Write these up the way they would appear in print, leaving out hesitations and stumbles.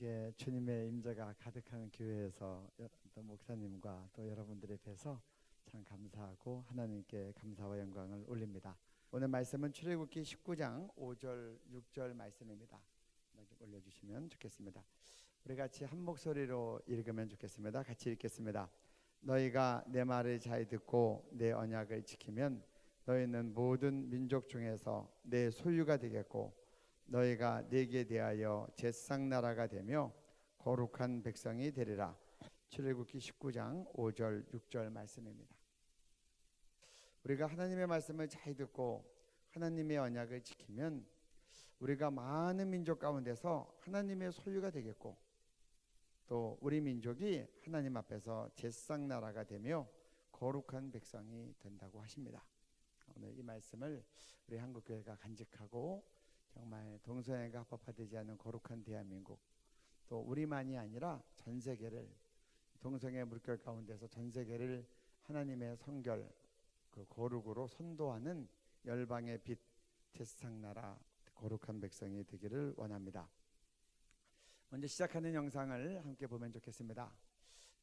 이렇게 주님의 임재가 가득한 교회에서 또 목사님과 또 여러분들에 뵈서 참 감사하고 하나님께 감사와 영광을 올립니다. 오늘 말씀은 출애굽기 19장 5절 6절 말씀입니다. 올려주시면 좋겠습니다. 우리 같이 한 목소리로 읽으면 좋겠습니다. 같이 읽겠습니다. 너희가 내 말을 잘 듣고 내 언약을 지키면 너희는 모든 민족 중에서 내 소유가 되겠고 너희가 내게 대하여 제상 나라가 되며 거룩한 백성이 되리라. 출애굽기 19장 5절 6절 말씀입니다. 우리가 하나님의 말씀을 잘 듣고 하나님의 언약을 지키면 우리가 많은 민족 가운데서 하나님의 소유가 되겠고 또 우리 민족이 하나님 앞에서 제상 나라가 되며 거룩한 백성이 된다고 하십니다. 오늘 이 말씀을 우리 한국교회가 간직하고 정말 동성애가 합법화되지 않은 거룩한 대한민국, 또 우리만이 아니라 전 세계를, 동성애 물결 가운데서 전 세계를 하나님의 성결, 그 거룩으로 선도하는 열방의 빛, 제사장 나라, 거룩한 백성이 되기를 원합니다. 먼저 시작하는 영상을 함께 보면 좋겠습니다.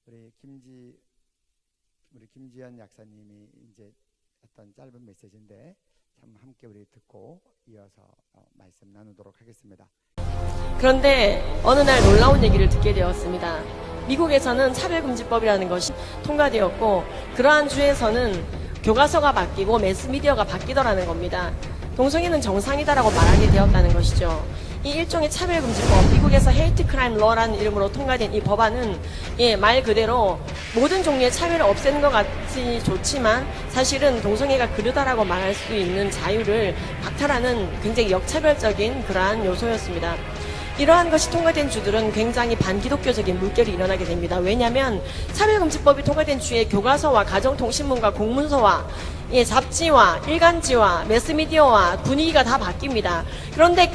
우리 김지연 약사님이 이제 어떤 짧은 메시지인데 참 함께 우리 듣고 이어서 말씀 나누도록 하겠습니다. 그런데 어느 날 놀라운 얘기를 듣게 되었습니다. 미국에서는 차별금지법이라는 것이 통과되었고 그러한 주에서는 교과서가 바뀌고 매스미디어가 바뀌더라는 겁니다. 동성애는 정상이다라고 말하게 되었다는 것이죠. 이 일종의 차별금지법, 미국에서 헤이트 크라임 러라는 이름으로 통과된 이 법안은 말 그대로 모든 종류의 차별을 없애는 것 같이 좋지만 사실은 동성애가 그르다라고 말할 수 있는 자유를 박탈하는 굉장히 역차별적인 그러한 요소였습니다. 이러한 것이 통과된 주들은 굉장히 반기독교적인 물결이 일어나게 됩니다. 왜냐하면 차별금지법이 통과된 주에 교과서와 가정통신문과 공문서와 잡지와 일간지와 매스미디어와 분위기가 다 바뀝니다. 그런데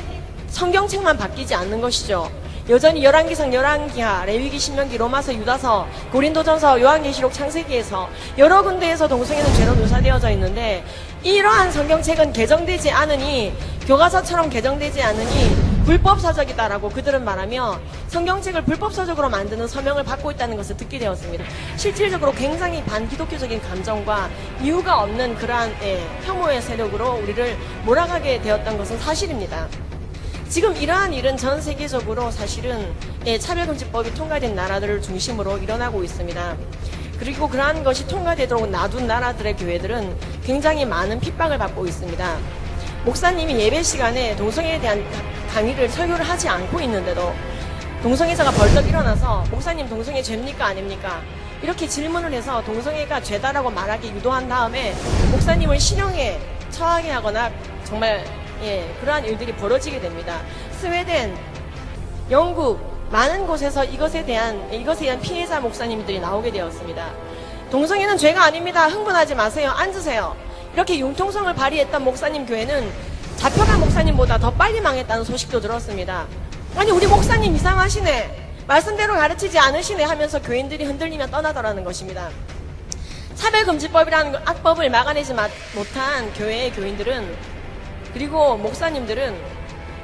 성경책만 바뀌지 않는 것이죠. 여전히 열왕기상, 열왕기하, 레위기, 신명기, 로마서, 유다서, 고린도전서, 요한계시록, 창세기에서 여러 군데에서 동성애는 죄로 묘사되어져 있는데 이러한 성경책은 개정되지 않으니, 교과서처럼 개정되지 않으니 불법서적이다라고 그들은 말하며 성경책을 불법서적으로 만드는 서명을 받고 있다는 것을 듣게 되었습니다. 실질적으로 굉장히 반기독교적인 감정과 이유가 없는 그러한 혐오의 세력으로 우리를 몰아가게 되었던 것은 사실입니다. 지금 이러한 일은 전 세계적으로 사실은 차별금지법이 통과된 나라들을 중심으로 일어나고 있습니다. 그리고 그러한 것이 통과되도록 놔둔 나라들의 교회들은 굉장히 많은 핍박을 받고 있습니다. 목사님이 예배 시간에 동성애에 대한 강의를 설교를 하지 않고 있는데도 동성애자가 벌떡 일어나서 목사님 동성애 죄입니까 아닙니까? 이렇게 질문을 해서 동성애가 죄다라고 말하기 유도한 다음에 목사님을 실형에 처하게 하거나 정말 그러한 일들이 벌어지게 됩니다. 스웨덴, 영국, 많은 곳에서 이것에 대한 피해자 목사님들이 나오게 되었습니다. 동성애는 죄가 아닙니다. 흥분하지 마세요. 앉으세요. 이렇게 융통성을 발휘했던 목사님 교회는 잡혀간 목사님보다 더 빨리 망했다는 소식도 들었습니다. 아니 우리 목사님 이상하시네, 말씀대로 가르치지 않으시네 하면서 교인들이 흔들리며 떠나더라는 것입니다. 차별금지법이라는 악법을 막아내지 못한 교회의 교인들은, 그리고 목사님들은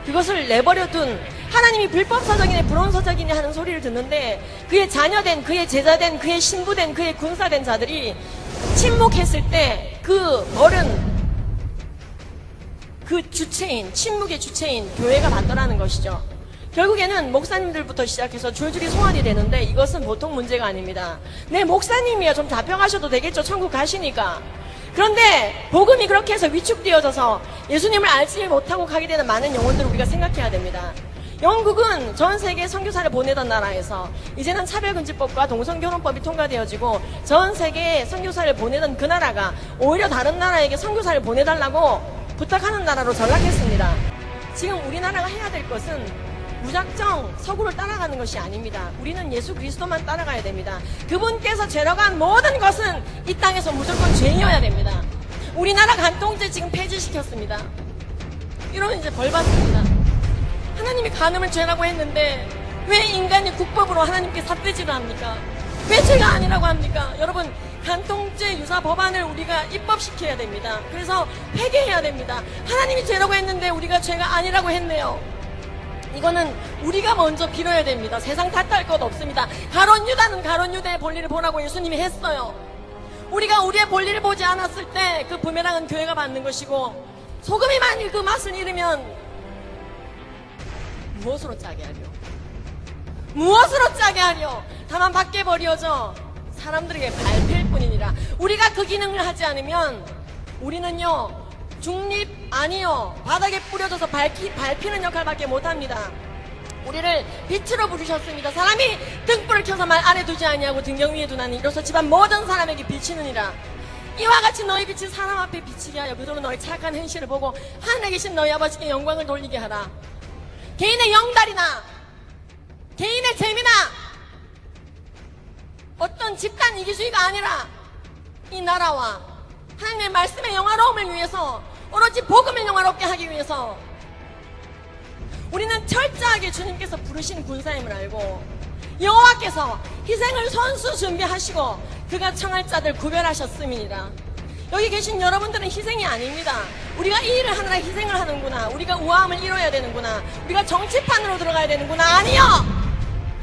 그것을 내버려둔, 하나님이 불법서적이네 불온서적이네 하는 소리를 듣는데 그의 자녀된, 그의 제자된, 그의 신부된, 그의 군사된 자들이 침묵했을 때 그 벌은 그 주체인, 침묵의 주체인 교회가 받더라는 것이죠. 결국에는 목사님들부터 시작해서 줄줄이 소환이 되는데 이것은 보통 문제가 아닙니다. 네, 목사님이야 좀 잡혀가셔도 되겠죠, 천국 가시니까. 그런데 복음이 그렇게 해서 위축되어져서 예수님을 알지 못하고 가게 되는 많은 영혼들을 우리가 생각해야 됩니다. 영국은 전 세계에 선교사를 보내던 나라에서 이제는 차별금지법과 동성결혼법이 통과되어지고 전 세계에 선교사를 보내던 그 나라가 오히려 다른 나라에게 선교사를 보내달라고 부탁하는 나라로 전락했습니다. 지금 우리나라가 해야 될 것은 무작정 서구를 따라가는 것이 아닙니다. 우리는 예수 그리스도만 따라가야 됩니다. 그분께서 죄로 간 모든 것은 이 땅에서 무조건 죄이어야 됩니다. 우리나라 간통죄 지금 폐지시켰습니다. 이러면 이제 벌 받습니다. 하나님이 간음을 죄라고 했는데 왜 인간이 국법으로 하나님께 삿대질을 합니까? 왜 죄가 아니라고 합니까? 여러분, 간통죄 유사 법안을 우리가 입법시켜야 됩니다. 그래서 회개해야 됩니다. 하나님이 죄라고 했는데 우리가 죄가 아니라고 했네요. 이거는 우리가 먼저 빌어야 됩니다. 세상 탓할 것 없습니다. 가론 유다는 가론 유다의 볼일을 보라고 예수님이 했어요. 우리가 우리의 볼일을 보지 않았을 때 그 부메랑은 교회가 받는 것이고, 소금이 만일 그 맛을 잃으면 무엇으로 짜게 하려? 무엇으로 짜게 하려? 다만 밖에 버려져 사람들에게 밟힐 뿐이니라. 우리가 그 기능을 하지 않으면 우리는요, 중립 아니요, 바닥에 뿌려져서 밟히는 역할밖에 못합니다. 우리를 빛으로 부르셨습니다. 사람이 등불을 켜서 말 아래 두지 아니하고 등경 위에 두나니 이로써 집안 모든 사람에게 비치느니라. 이와 같이 너희 빛이 사람 앞에 비치게 하여 그대로 너희 착한 행실을 보고 하늘에 계신 너희 아버지께 영광을 돌리게 하라. 개인의 영달이나 개인의 재미나 어떤 집단 이기주의가 아니라 이 나라와 하나님의 말씀의 영화로움을 위해서, 오로지 복음을 영화롭게 하기 위해서 우리는 철저하게 주님께서 부르신 군사임을 알고, 여호와께서 희생을 선수 준비하시고 그가 청할 자들 구별하셨음이니라. 여기 계신 여러분들은 희생이 아닙니다. 우리가 이 일을 하느라 희생을 하는구나, 우리가 우아함을 이뤄야 되는구나, 우리가 정치판으로 들어가야 되는구나. 아니요!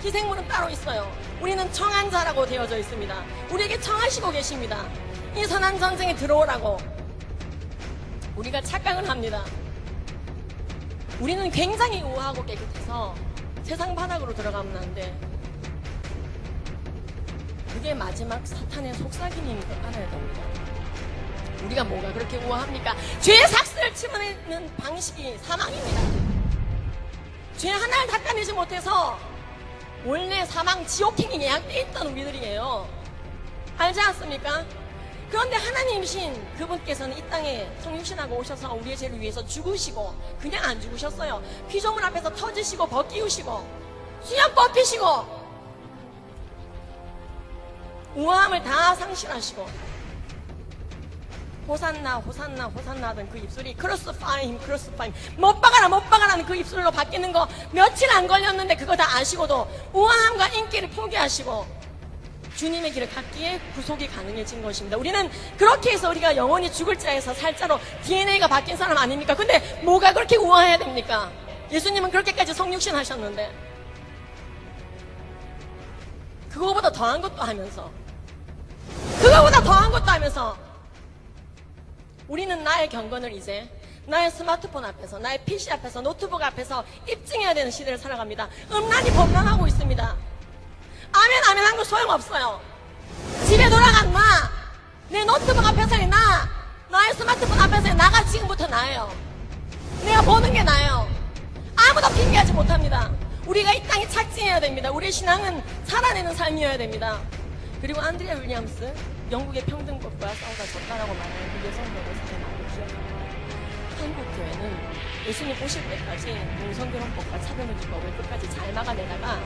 희생물은 따로 있어요. 우리는 청한 자라고 되어져 있습니다. 우리에게 청하시고 계십니다. 이 선한 전쟁에 들어오라고 우리가 착각을 합니다. 우리는 굉장히 우아하고 깨끗해서 세상 바닥으로 들어가면 안 돼. 그게 마지막 사탄의 속삭임인 걸 알아야 됩니다. 우리가 뭐가 그렇게 우아합니까? 죄의 삭스를 치워내는 방식이 사망입니다. 죄 하나를 닦아내지 못해서 원래 사망 지옥행이 예약되어 있던 우리들이에요. 알지 않습니까? 그런데 하나님이신 그분께서는 이 땅에 성육신하고 오셔서 우리의 죄를 위해서 죽으시고, 그냥 안 죽으셨어요. 피조물 앞에서 터지시고 벗기우시고 수염 뽑히시고 우아함을 다 상실하시고, 호산나 호산나 호산나 하던 그 입술이 크루시파임 크루시파임, 못 박아라 못 박아라는 그 입술로 바뀌는 거 며칠 안 걸렸는데 그거 다 아시고도 우아함과 인기를 포기하시고 주님의 길을 갔기에 구속이 가능해진 것입니다. 우리는 그렇게 해서 우리가 영원히 죽을 자에서 살 자로 DNA가 바뀐 사람 아닙니까? 근데 뭐가 그렇게 우아해야 됩니까? 예수님은 그렇게까지 성육신 하셨는데 그거보다 더한 것도 하면서 우리는 나의 경건을 이제 나의 스마트폰 앞에서, 나의 PC 앞에서, 노트북 앞에서 입증해야 되는 시대를 살아갑니다. 음란이 범람하고 있습니다. 아멘 아멘 한 거 소용없어요. 집에 돌아간 나, 내 노트북 앞에서의 나, 나의 스마트폰 앞에서의 나가 지금부터 나예요. 내가 보는 게 나예요. 아무도 핑계하지 못합니다. 우리가 이 땅에 착지해야 됩니다. 우리의 신앙은 살아내는 삶이어야 됩니다. 그리고 안드레아 윌리엄스, 영국의 평등법과 싸우다 졌다라고 말하는 그 여성들의 사례 많이 기억합니다. 한국 교회는 예수님 오실 때까지 동성결혼법과 차별금지법을 끝까지 잘 막아내다가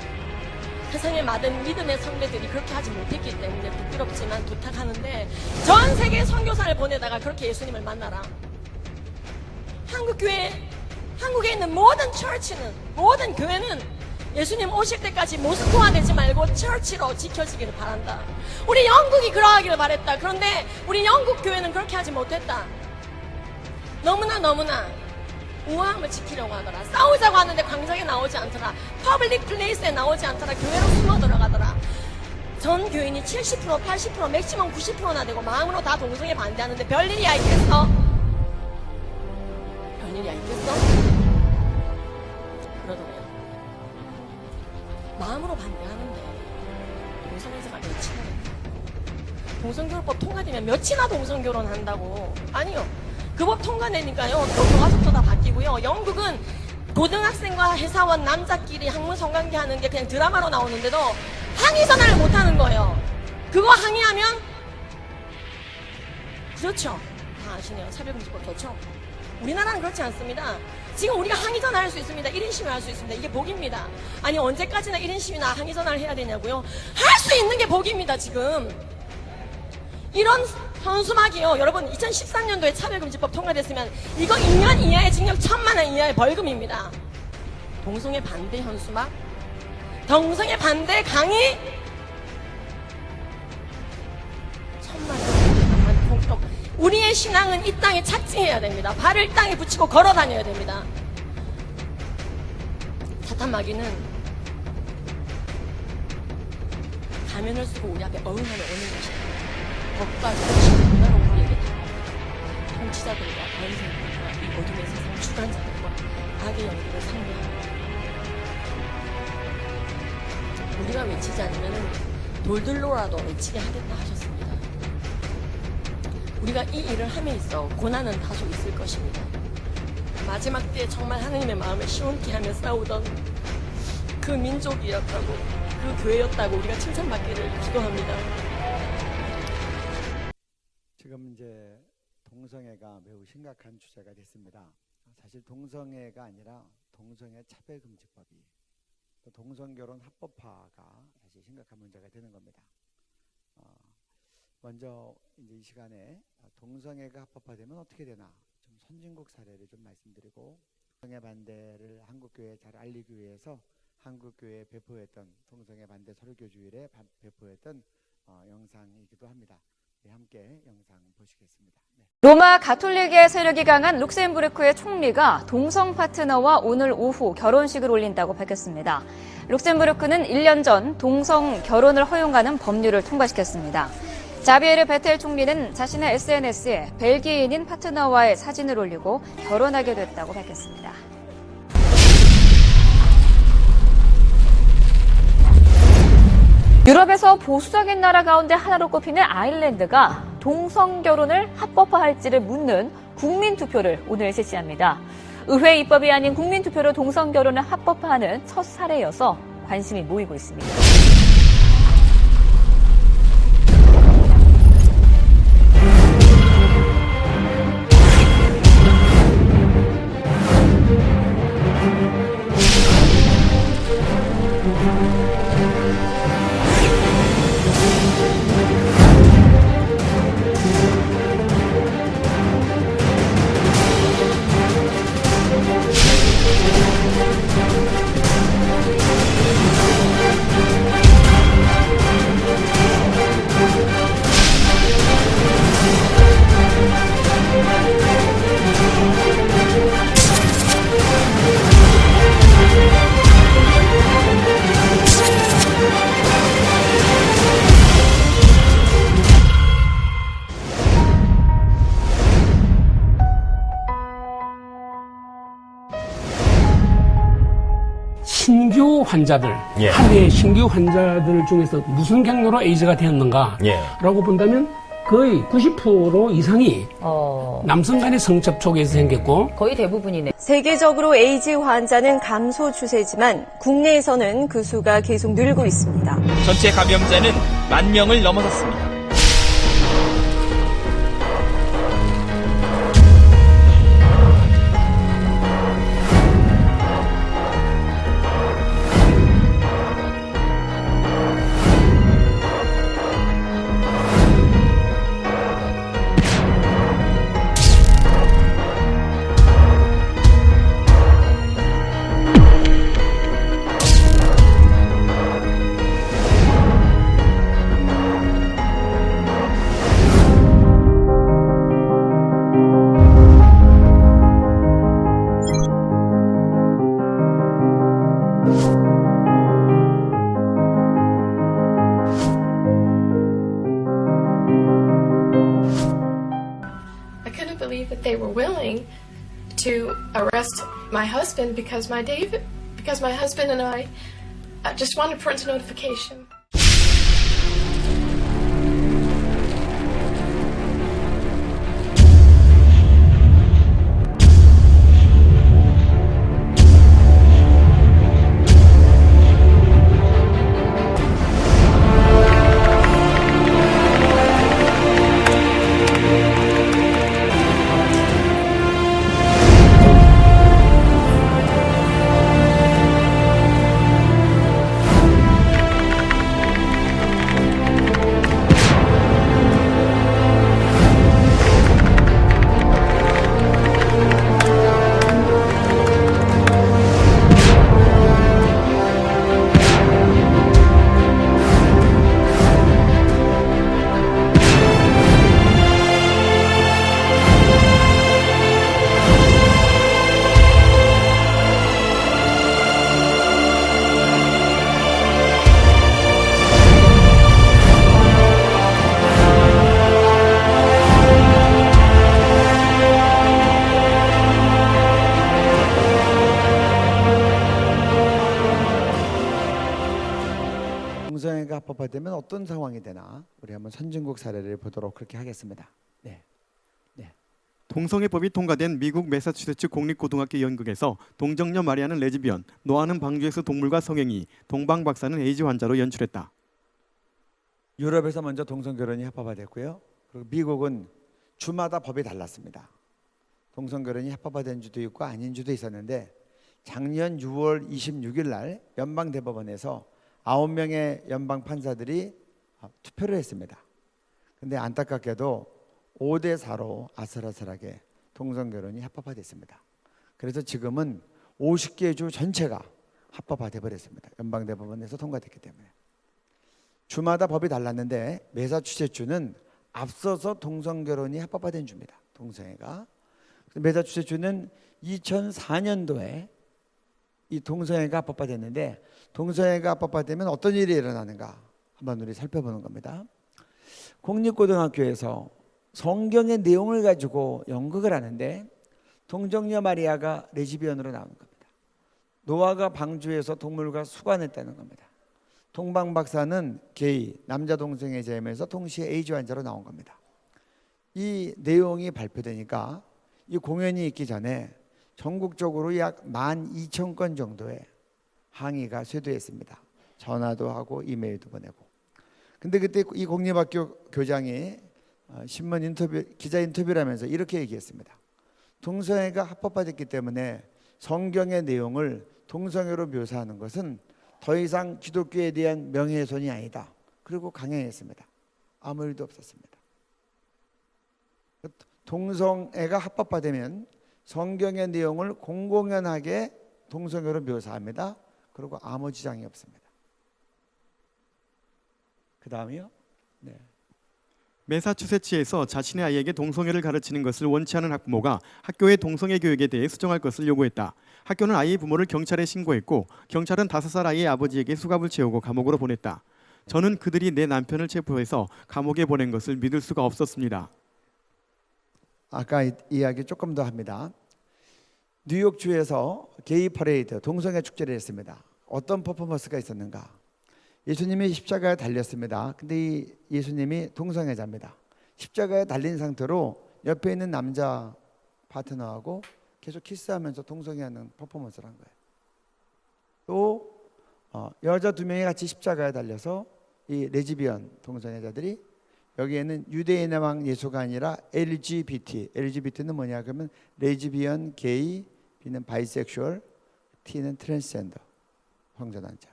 세상의 많은 믿음의 선배들이 그렇게 하지 못했기 때문에 부끄럽지만 부탁하는데, 전 세계 선교사를 보내다가 그렇게 예수님을 만나라. 한국에 있는 모든 처치는, 모든 교회는 예수님 오실 때까지 모스크화 되지 말고 처치로 지켜지기를 바란다. 우리 영국이 그러하기를 바랬다. 그런데 우리 영국 교회는 그렇게 하지 못했다. 너무나 우아함을 지키려고 하더라. 싸우자고 하는데 광장에 나오지 않더라. 퍼블릭 플레이스에 나오지 않더라. 교회로 숨어 들어가더라. 전 교인이 70%, 80%, 맥시멈 90%나 되고 마음으로 다 동성애 반대하는데 별일이야 있겠어? 별일이야 있겠어? 그러더래요. 마음으로 반대하는데 동성애자가 몇이나 된다. 동성결혼법 통과되면 몇이나 동성결혼한다고. 아니요. 그 법 통과되니까요, 또 교과서도 다 바뀌고요. 영국은 고등학생과 회사원 남자끼리 학문 성관계 하는 게 그냥 드라마로 나오는데도 항의 전화를 못 하는 거예요. 그거 항의하면, 그렇죠. 다 아시네요. 차별금지법 좋죠. 우리나라는 그렇지 않습니다. 지금 우리가 항의 전화할 수 있습니다. 1인 시위 할 수 있습니다. 이게 복입니다. 아니, 언제까지나 1인 시위나 항의 전화를 해야 되냐고요? 할 수 있는 게 복입니다, 지금. 이런 현수막이요. 여러분, 2013년도에 차별금지법 통과됐으면 이거 2년 이하의 징역 1,000만 원 이하의 벌금입니다. 동성애 반대 현수막, 동성애 반대 강의 1,000만 원. 통통. 우리의 신앙은 이 땅에 착지해야 됩니다. 발을 땅에 붙이고 걸어 다녀야 됩니다. 사탄 마귀는 가면을 쓰고 우리 앞에 어흥하며 오는 것이다. 법과 정신을 우리에게 다 통치자들과 권세들과 이 어둠의 세상 주관자들과 악의 영들을 상대하고 우리가 외치지 않으면 돌들로라도 외치게 하겠다 하셨습니다. 우리가 이 일을 함에 있어 고난은 다소 있을 것입니다. 마지막 때에 정말 하느님의 마음을 시원케 하며 싸우던 그 민족이었다고, 그 교회였다고 우리가 칭찬받기를 기도합니다. 지금 이제 동성애가 매우 심각한 주제가 됐습니다. 사실 동성애가 아니라 동성애 차별금지법이, 또 동성결혼 합법화가 사실 심각한 문제가 되는 겁니다. 먼저 이제 이 시간에 동성애가 합법화되면 어떻게 되나 좀 선진국 사례를 좀 말씀드리고, 동성애 반대를 한국교회에 잘 알리기 위해서 한국교회에 배포했던 동성애 반대 설교주일에 배포했던 영상이기도 합니다. 네, 함께 영상 보시겠습니다. 네. 로마 가톨릭의 세력이 강한 룩셈부르크의 총리가 동성 파트너와 오늘 오후 결혼식을 올린다고 밝혔습니다. 룩셈부르크는 1년 전 동성 결혼을 허용하는 법률을 통과시켰습니다. 자비에르 베텔 총리는 자신의 SNS에 벨기에인인 파트너와의 사진을 올리고 결혼하게 됐다고 밝혔습니다. 유럽에서 보수적인 나라 가운데 하나로 꼽히는 아일랜드가 동성 결혼을 합법화할지를 묻는 국민투표를 오늘 실시합니다. 의회 입법이 아닌 국민투표로 동성 결혼을 합법화하는 첫 사례여서 관심이 모이고 있습니다. 신규 환자들, 하루에 신규 환자들 중에서 무슨 경로로 에이즈가 되었는가라고 본다면 거의 90% 이상이 남성 간의 성접촉에서 생겼고 거의 대부분이네. 세계적으로 에이즈 환자는 감소 추세지만 국내에서는 그 수가 계속 늘고 있습니다. 전체 감염자는 10,000명을 넘어섰습니다. They were willing to arrest my husband because my husband and I just wanted parental notification. 동성애가 합법화되면 어떤 상황이 되나 우리 한번 선진국 사례를 보도록 그렇게 하겠습니다. 네. 동성애법이 통과된 미국 매사추세츠 공립고등학교 연극에서 동정녀 마리아는 레즈비언, 노아는 방주에서 동물과 성행위, 동방 박사는 에이즈 환자로 연출했다. 유럽에서 먼저 동성결혼이 합법화됐고요. 그리고 미국은 주마다 법이 달랐습니다. 동성결혼이 합법화된 주도 있고 아닌 주도 있었는데 작년 6월 26일 날 연방대법원에서 9명의 연방 판사들이 투표를 했습니다. 근데 안타깝게도 5대 4로 아슬아슬하게 동성결혼이 합법화됐습니다. 그래서 지금은 50개 주 전체가 합법화돼 버렸습니다. 연방대법원에서 통과됐기 때문에. 주마다 법이 달랐는데 매사추세츠는 앞서서 동성결혼이 합법화된 주입니다. 동성애가. 매사추세츠는 2004년도에 이 동성애가 합법화됐는데 동성애가 합법화되면 어떤 일이 일어나는가 한번 우리 살펴보는 겁니다. 공립고등학교에서 성경의 내용을 가지고 연극을 하는데 동정녀 마리아가 레즈비언으로 나오는 겁니다. 노아가 방주에서 동물과 수관했다는 겁니다. 동방 박사는 게이, 남자 동성애자이면서 동시에 에이즈 환자로 나온 겁니다. 이 내용이 발표되니까 이 공연이 있기 전에 전국적으로 약 12,000건 정도의 항의가 쇄도했습니다. 전화도 하고 이메일도 보내고. 근데 그때 이 공립학교 교장이 신문 인터뷰, 기자 인터뷰를 하면서 이렇게 얘기했습니다. 동성애가 합법화됐기 때문에 성경의 내용을 동성애로 묘사하는 것은 더 이상 기독교에 대한 명예훼손이 아니다. 그리고 강행했습니다. 아무 일도 없었습니다. 동성애가 합법화되면 성경의 내용을 공공연하게 동성애로 묘사합니다. 그리고 아무 지장이 없습니다. 그 다음이요. 네. 매사추세츠에서 자신의 아이에게 동성애를 가르치는 것을 원치 않은 학부모가 학교의 동성애 교육에 대해 수정할 것을 요구했다. 학교는 아이의 부모를 경찰에 신고했고 경찰은 5살 아이의 아버지에게 수갑을 채우고 감옥으로 보냈다. 저는 그들이 내 남편을 체포해서 감옥에 보낸 것을 믿을 수가 없었습니다. 아까 이야기 조금 더 합니다. 뉴욕주에서 게이 퍼레이드, 동성애 축제를 했습니다. 어떤 퍼포먼스가 있었는가? 예수님이 십자가에 달렸습니다. 근데 이 예수님이 동성애자입니다. 십자가에 달린 상태로 옆에 있는 남자 파트너하고 계속 키스하면서 동성애하는 퍼포먼스를 한 거예요. 또 여자 2명이 같이 십자가에 달려서 이 레즈비언 동성애자들이 여기에는 유대인의 왕 예수가 아니라 LGBT는 뭐냐 그러면 레즈비언, 게이, B는 바이섹슈얼, T는 트랜스젠더 성전환자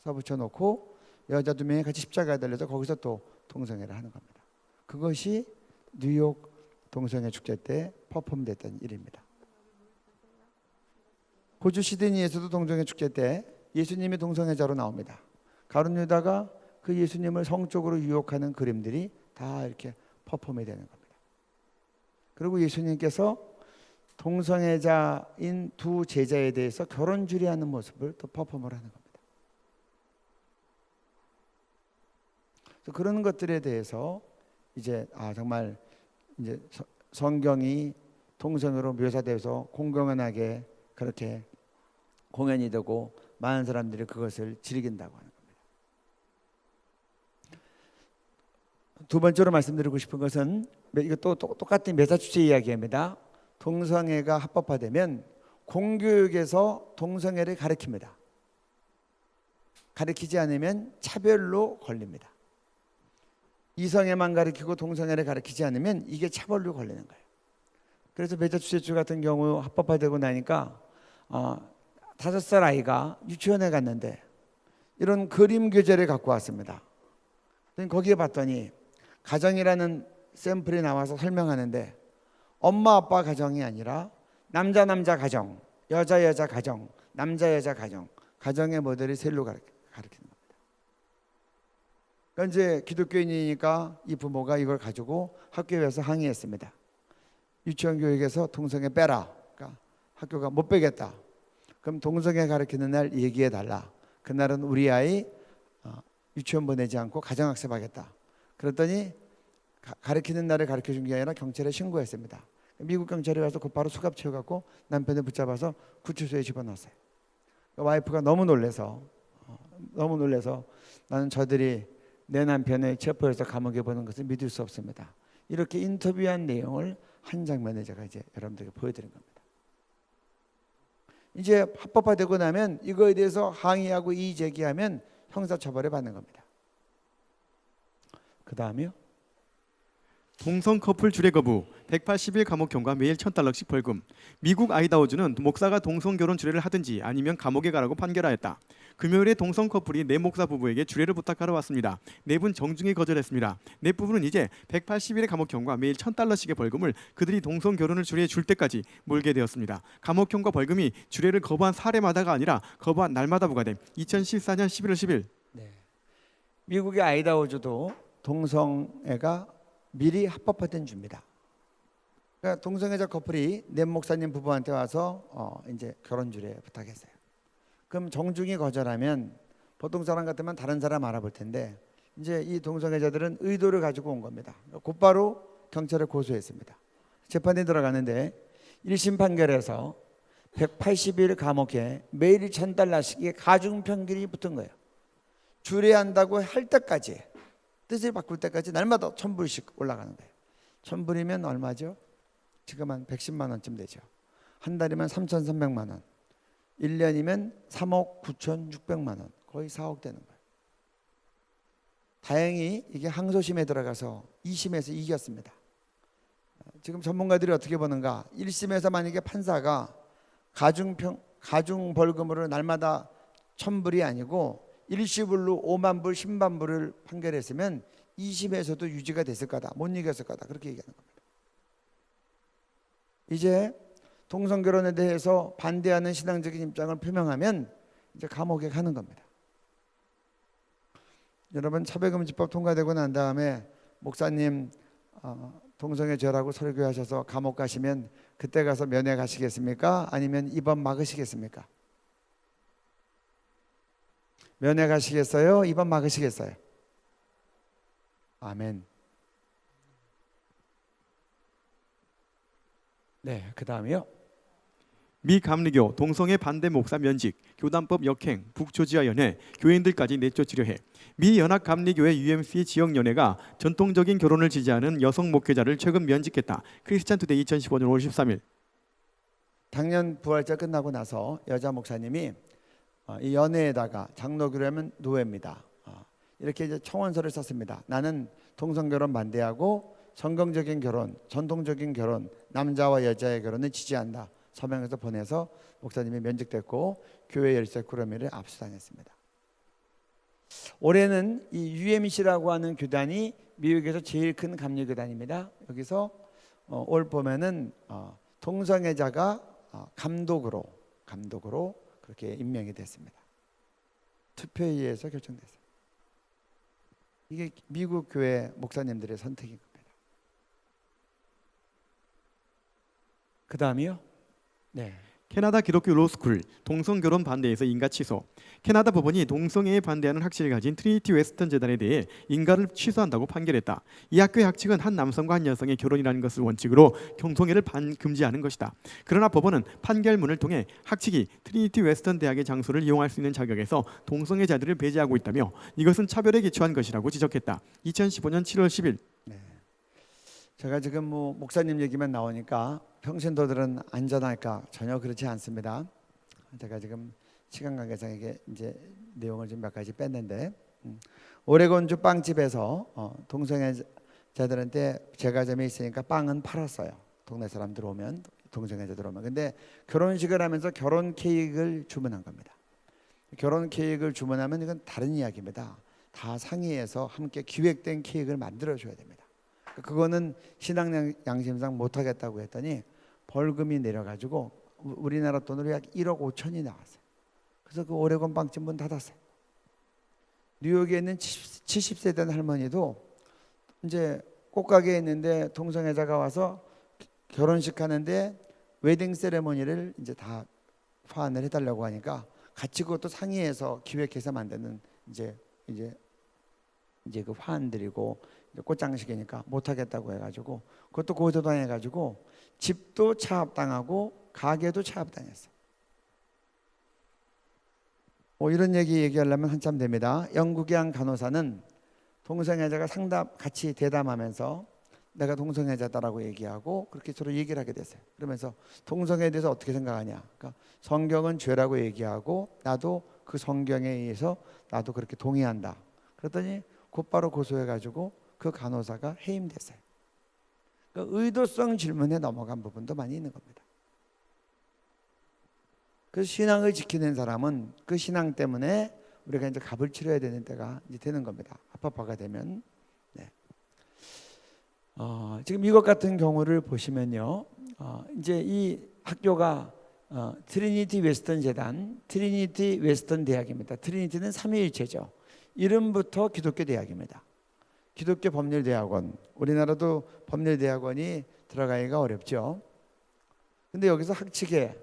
써붙여놓고 여자 2명이 같이 십자가에 달려서 거기서 또 동성애를 하는 겁니다. 그것이 뉴욕 동성애 축제 때 퍼폼됐던 일입니다. 호주 시드니에서도 동성애 축제 때 예수님이 동성애자로 나옵니다. 가룟 유다가 그 예수님을 성적으로 유혹하는 그림들이 다 이렇게 퍼폼이 되는 겁니다. 그리고 예수님께서 동성애자인 두 제자에 대해서 결혼 주례하는 모습을 또 퍼폼을 하는 겁니다. 그런 것들에 대해서 이제 정말 이제 성경이 동성애로 묘사돼서 공공연하게 그렇게 공연이 되고 많은 사람들이 그것을 즐긴다고 하는 겁니다. 두 번째로 말씀드리고 싶은 것은 이것도 똑같은 매사추세 이야기입니다. 동성애가 합법화되면 공교육에서 동성애를 가르칩니다. 가르치지 않으면 차별로 걸립니다. 이성애만 가르치고 동성애를 가르치지 않으면 이게 차별로 걸리는 거예요. 그래서 매사추세츠 같은 경우 합법화되고 나니까 5살 아이가 유치원에 갔는데 이런 그림 교재를 갖고 왔습니다. 거기에 봤더니 가정이라는 샘플이 나와서 설명하는데 엄마 아빠 가정이 아니라 남자 가정, 여자 가정, 남자 가정, 가정의 모델이 셀로 가르치는 겁니다. 그러니까 이제 기독교인이니까 이 부모가 이걸 가지고 학교에 와서 항의했습니다. 유치원 교육에서 동성애 빼라. 그러니까 학교가 못 빼겠다. 그럼 동성애 가르치는 날 얘기해 달라. 그날은 우리 아이 유치원 보내지 않고 가정학습하겠다. 그랬더니 가르치는 날을 가르쳐준 게 아니라 경찰에 신고했습니다. 미국 경찰이 와서 곧바로 수갑 채워갖고 남편을 붙잡아서 구치소에 집어넣었어요. 와이프가 너무 놀라서 너무 놀라서 나는 저들이 내 남편을 체포해서 감옥에 보는 것을 믿을 수 없습니다. 이렇게 인터뷰한 내용을 한 장면을 제가 이제 여러분들에게 보여드린 겁니다. 이제 합법화되고 나면 이거에 대해서 항의하고 이의 제기하면 형사처벌을 받는 겁니다. 그 다음이요. 동성 커플 주례 거부, 180일 감옥형과 매일 $1,000씩 벌금. 미국 아이다호주는 목사가 동성 결혼 주례를 하든지 아니면 감옥에 가라고 판결하였다. 금요일에 동성 커플이 내 목사 부부에게 주례를 부탁하러 왔습니다. 네 분 정중히 거절했습니다. 네 부부는 이제 180일의 감옥형과 매일 $1,000씩의 벌금을 그들이 동성 결혼을 주례해 줄 때까지 몰게 되었습니다. 감옥형과 벌금이 주례를 거부한 사례마다가 아니라 거부한 날마다 부과된 2014년 11월 10일. 미국의 아이다호주도 동성애가 미리 합법화된 주입니다. 그러니까 동성애자 커플이 내 목사님 부부한테 와서 이제 결혼 주례 부탁했어요. 그럼 정중히 거절하면 보통 사람 같으면 다른 사람 알아볼 텐데 이제 이 동성애자들은 의도를 가지고 온 겁니다. 곧바로 경찰에 고소했습니다. 재판에 들어가는데 1심 판결에서 180일 감옥에 매일 $1,000씩의 가중 평균이 붙은 거예요. 주례한다고 할 때까지, 뜻을 바꿀 때까지 날마다 $1,000씩 올라가는 거예요. $1,000이면 얼마죠? 지금 한 110만 원쯤 되죠. 한 달이면 3,300만 원, 1년이면 3억 9,600만 원, 거의 4억 되는 거예요. 다행히 이게 항소심에 들어가서 2심에서 이겼습니다. 지금 전문가들이 어떻게 보는가? 1심에서 만약에 판사가 가중 벌금으로 날마다 $1,000이 아니고 일시불로 5만 불, 10만 불을 판결했으면 2심에서도 유지가 됐을 거다, 못 이겼을 거다, 그렇게 얘기하는 겁니다. 이제 동성결혼에 대해서 반대하는 신앙적인 입장을 표명하면 이제 감옥에 가는 겁니다. 여러분, 차별금지법 통과되고 난 다음에 목사님 동성애 죄라고 설교하셔서 감옥 가시면 그때 가서 면회 가시겠습니까? 아니면 입원 막으시겠습니까? 면회 가시겠어요? 입원 막으시겠어요? 아멘. 네, 그 다음이요. 미 감리교 동성애 반대 목사 면직, 교단법 역행, 북조지아연회, 교인들까지 내쫓으려 해. 미 연합 감리교회 UMC 지역연회가 전통적인 결혼을 지지하는 여성 목회자를 최근 면직했다. 크리스찬 투데이 2015년 5월 13일. 작년 부활절 끝나고 나서 여자 목사님이 이 연회에다가 장로교회면 노예입니다. 이렇게 이제 청원서를 썼습니다. 나는 동성결혼 반대하고 성경적인 결혼, 전통적인 결혼, 남자와 여자의 결혼을 지지한다. 서명해서 보내서 목사님이 면직됐고 교회 열쇠 구러미를 압수당했습니다. 올해는 이 UMC라고 하는 교단이 미국에서 제일 큰 감리교단입니다. 여기서 올 봄에는 동성애자가 감독으로 그렇게 임명이 됐습니다. 투표에 의해서 결정됐어요. 이게 미국 교회 목사님들의 선택인 겁니다. 그 다음이요. 네. 캐나다 기독교 로스쿨 동성결혼 반대에서 인가 취소. 캐나다 법원이 동성애에 반대하는 학식을 가진 트리니티 웨스턴 재단에 대해 인가를 취소한다고 판결했다. 이 학교의 학칙은 한 남성과 한 여성의 결혼이라는 것을 원칙으로 동성애를 금지하는 것이다. 그러나 법원은 판결문을 통해 학칙이 트리니티 웨스턴 대학의 장소를 이용할 수 있는 자격에서 동성애자들을 배제하고 있다며 이것은 차별에 기초한 것이라고 지적했다. 2015년 7월 10일. 네. 제가 지금 목사님 얘기만 나오니까 평신도들은 안전할까? 전혀 그렇지 않습니다. 제가 지금 시간 관계상 이게 이제 내용을 좀 몇 가지 뺐는데 오레곤주 빵집에서 동성애자들한테 제과점이 있으니까 빵은 팔았어요. 동네 사람들 오면, 동성애자들 오면. 근데 결혼식을 하면서 결혼 케이크를 주문한 겁니다. 결혼 케이크를 주문하면 이건 다른 이야기입니다. 다 상의해서 함께 기획된 케이크를 만들어줘야 됩니다. 그거는 신앙 양심상 못하겠다고 했더니 벌금이 내려가지고 우리나라 돈으로 약 1억 5천이 나왔어요. 그래서 그 오레곤 빵집 문 닫았어요. 뉴욕에 있는 70세 된 할머니도 이제 꽃가게에 있는데 동성애자가 와서 결혼식 하는데 웨딩 세레모니를 이제 다 화환을 해달라고 하니까 같이 그것도 상의해서 기획해서 만드는 이제 그 화환 드리고 꽃장식이니까 못하겠다고 해가지고 그것도 고소당해가지고 집도 차압당하고 가게도 차압당했어. 이런 얘기하려면 한참 됩니다. 영국의 한 간호사는 동성애자가 같이 대담하면서 내가 동성애자다라고 얘기하고 그렇게 서로 얘기를 하게 됐어요. 그러면서 동성애에 대해서 어떻게 생각하냐. 그러니까 성경은 죄라고 얘기하고 나도 그 성경에 의해서 나도 그렇게 동의한다. 그랬더니 곧바로 고소해가지고 그 간호사가 해임됐어요. 그러니까 의도성 질문에 넘어간 부분도 많이 있는 겁니다. 그래서 신앙을 지키는 사람은 그 신앙 때문에 우리가 이제 값을 치러야 되는 때가 이제 되는 겁니다. 합법화가 되면. 네. 지금 이것 같은 경우를 보시면요, 이제 이 학교가 트리니티 웨스턴 재단, 트리니티 웨스턴 대학입니다. 트리니티는 삼위일체죠. 이름부터 기독교 대학입니다. 기독교 법률대학원. 우리나라도 법률대학원이 들어가기가 어렵죠. 근데 여기서 학칙에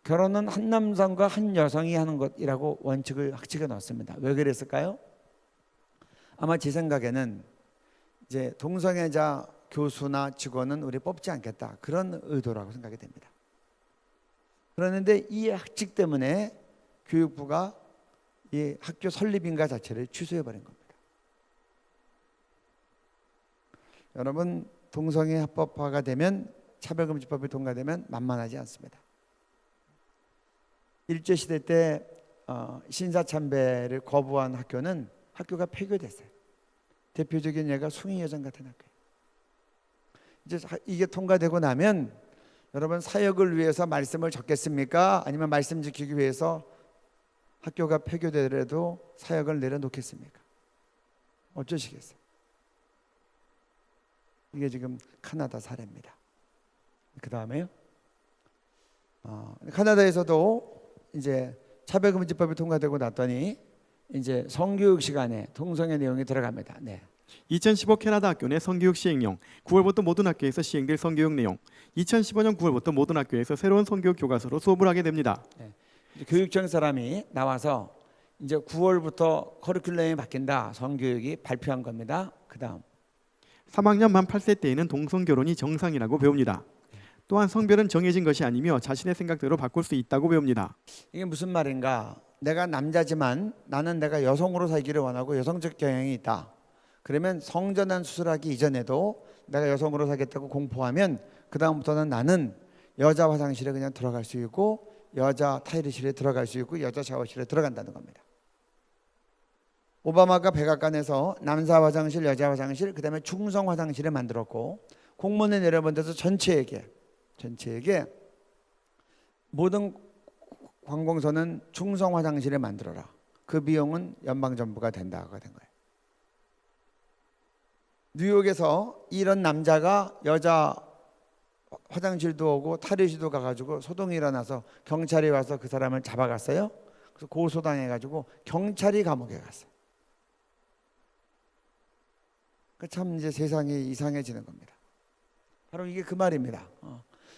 결혼은 한 남성과 한 여성이 하는 것이라고 원칙을 학칙에 넣었습니다. 왜 그랬을까요? 아마 제 생각에는 이제 동성애자 교수나 직원은 우리 뽑지 않겠다, 그런 의도라고 생각이 됩니다. 그런데 이 학칙 때문에 교육부가 이 학교 설립인가 자체를 취소해버린 겁니다. 여러분, 동성애 합법화가 되면, 차별금지법이 통과되면 만만하지 않습니다. 일제시대 때 신사참배를 거부한 학교가 폐교됐어요. 대표적인 예가 숭의여전 같은 학교예요. 이제 이게 통과되고 나면 여러분, 사역을 위해서 말씀을 적겠습니까? 아니면 말씀 지키기 위해서 학교가 폐교되더라도 사역을 내려놓겠습니까? 어쩌시겠어요? 이게 지금 카나다 사례입니다. 그 다음에요, 카나다에서도 이제 차별금지법이 통과되고 났더니 이제 성교육 시간에 동성애 내용이 들어갑니다. 네. 2015 캐나다 학교 내 성교육 시행령, 9월부터 모든 학교에서 시행될 성교육 내용, 2015년 9월부터 모든 학교에서 새로운 성교육 교과서로 수업을 하게 됩니다. 네. 교육청 사람이 나와서 이제 9월부터 커리큘럼이 바뀐다, 성교육이 발표한 겁니다. 그 다음 3학년 만 8세 때에는 동성결혼이 정상이라고 배웁니다. 또한 성별은 정해진 것이 아니며 자신의 생각대로 바꿀 수 있다고 배웁니다. 이게 무슨 말인가? 내가 남자지만 나는 내가 여성으로 살기를 원하고 여성적 경향이 있다. 그러면 성전환 수술하기 이전에도 내가 여성으로 살겠다고 공포하면 그 다음부터는 나는 여자 화장실에 그냥 들어갈 수 있고 여자 타이르실에 들어갈 수 있고 여자 샤워실에 들어간다는 겁니다. 오바마가 백악관에서 남사 화장실, 여자 화장실, 그 다음에 중성 화장실을 만들었고 공문을 내려본 데서 전체에게 모든 관공서는 중성 화장실을 만들어라. 그 비용은 연방정부가 된다고 된 거예요. 뉴욕에서 이런 남자가 여자 화장실도 오고 탈의실도 가가지고 소동이 일어나서 경찰이 와서 그 사람을 잡아갔어요. 그래서 고소당해가지고 경찰이 감옥에 갔어요. 참 이제 세상이 이상해지는 겁니다. 바로 이게 그 말입니다.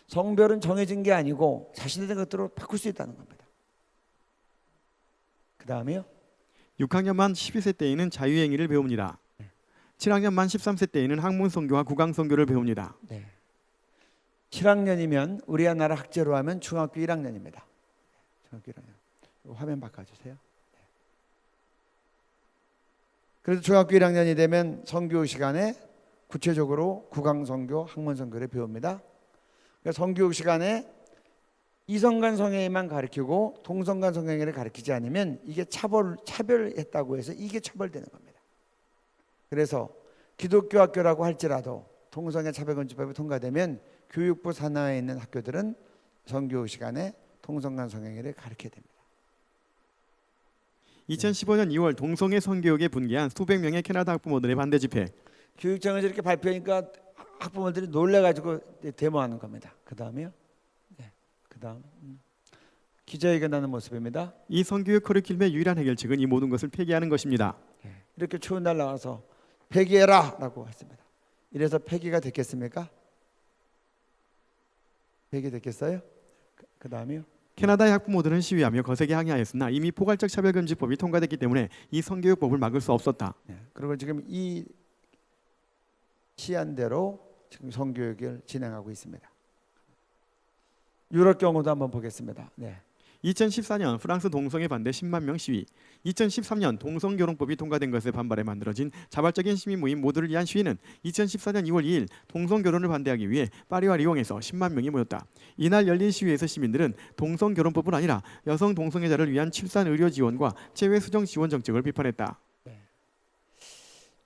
성별은 정해진 게 아니고 자신의 것대로 바꿀 수 있다는 겁니다. 그 다음에요, 6학년 만 12세 때에는 자유행위를 배웁니다. 7학년 만 13세 때에는 학문성교와 국왕성교를 배웁니다. 7학년이면 우리나라 학제로 하면 중학교 1학년입니다. 중학교 1학년. 화면 바꿔주세요. 그래서 중학교 1학년이 되면 성교육 시간에 구체적으로 국왕성교, 학문성교를 배웁니다. 그러니까 성교육 시간에 이성간 성행위만 가르치고 동성간 성행위를 가르치지 않으면 이게 차별했다고 해서 이게 처벌되는 겁니다. 그래서 기독교 학교라고 할지라도 동성애 차별금지법이 통과되면 교육부 산하에 있는 학교들은 성교육 시간에 동성간 성행위를 가르쳐야 됩니다. 2015년 2월 동성애 성교육에 분개한 수백 명의 캐나다 학부모들의 반대 집회. 교육청에서 이렇게 발표하니까 학부모들이 놀래가지고 데모하는 겁니다. 그 다음에요. 그 다음 기자회견하는 모습입니다. 이 성교육 커리큘럼의 유일한 해결책은 이 모든 것을 폐기하는 것입니다. 이렇게 추운 날 나와서 폐기해라 라고 했습니다. 이래서 폐기가 됐겠습니까? 폐기됐겠어요? 그 다음에요. 캐나다의 학부모들은 시위하며 거세게 항의하였으나 이미 포괄적 차별금지법이 통과됐기 때문에 이 성교육법을 막을 수 없었다. 그리고 지금 이 시한대로 지금 성교육을 진행하고 있습니다. 유럽 경우도 한번 보겠습니다. 2014년 프랑스 동성애 반대 10만 명 시위, 2013년 동성결혼법이 통과된 것에 반발해 만들어진 자발적인 시민 모임 모두를 위한 시위는 2014년 2월 2일 동성결혼을 반대하기 위해 파리와 리옹에서 10만 명이 모였다. 이날 열린 시위에서 시민들은 동성결혼법뿐 아니라 여성 동성애자를 위한 출산 의료 지원과 체외 수정 지원 정책을 비판했다.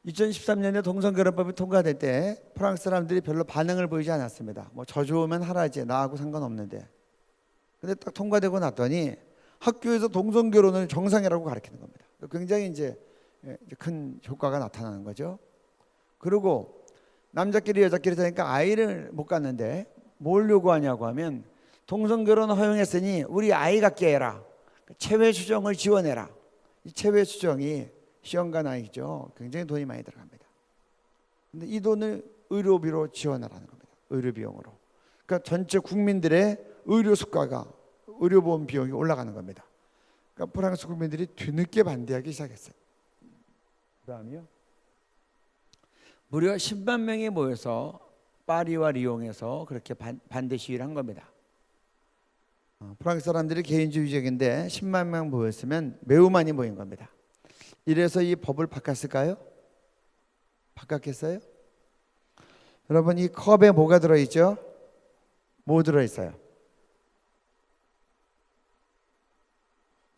2013년에 동성결혼법이 통과될 때 프랑스 사람들이 별로 반응을 보이지 않았습니다. 뭐 저 좋으면 하라지, 나하고 상관없는데. 근데 딱 통과되고 났더니 학교에서 동성결혼을 정상이라고 가르치는 겁니다. 굉장히 이제 큰 효과가 나타나는 거죠. 그리고 남자끼리 여자끼리 사니까 아이를 못 갖는데 뭘 요구하냐고 하면 동성결혼 허용했으니 우리 아이 갖게 해라. 체외 수정을 지원해라. 이 체외 수정이 시험관 아이죠. 굉장히 돈이 많이 들어갑니다. 근데 이 돈을 의료비로 지원하라는 겁니다. 의료비용으로. 그러니까 전체 국민들의 의료 수가가, 의료보험 비용이 올라가는 겁니다. 그러니까 프랑스 국민들이 뒤늦게 반대하기 시작했어요. 그다음이요. 무려 10만 명이 모여서 파리와 리옹에서 그렇게 반대 시위를 한 겁니다. 프랑스 사람들이 개인주의적인데 10만 명 모였으면 매우 많이 모인 겁니다. 이래서 이 법을 바꿨을까요? 바꿨겠어요? 여러분, 이 컵에 뭐가 들어있죠? 뭐 들어있어요?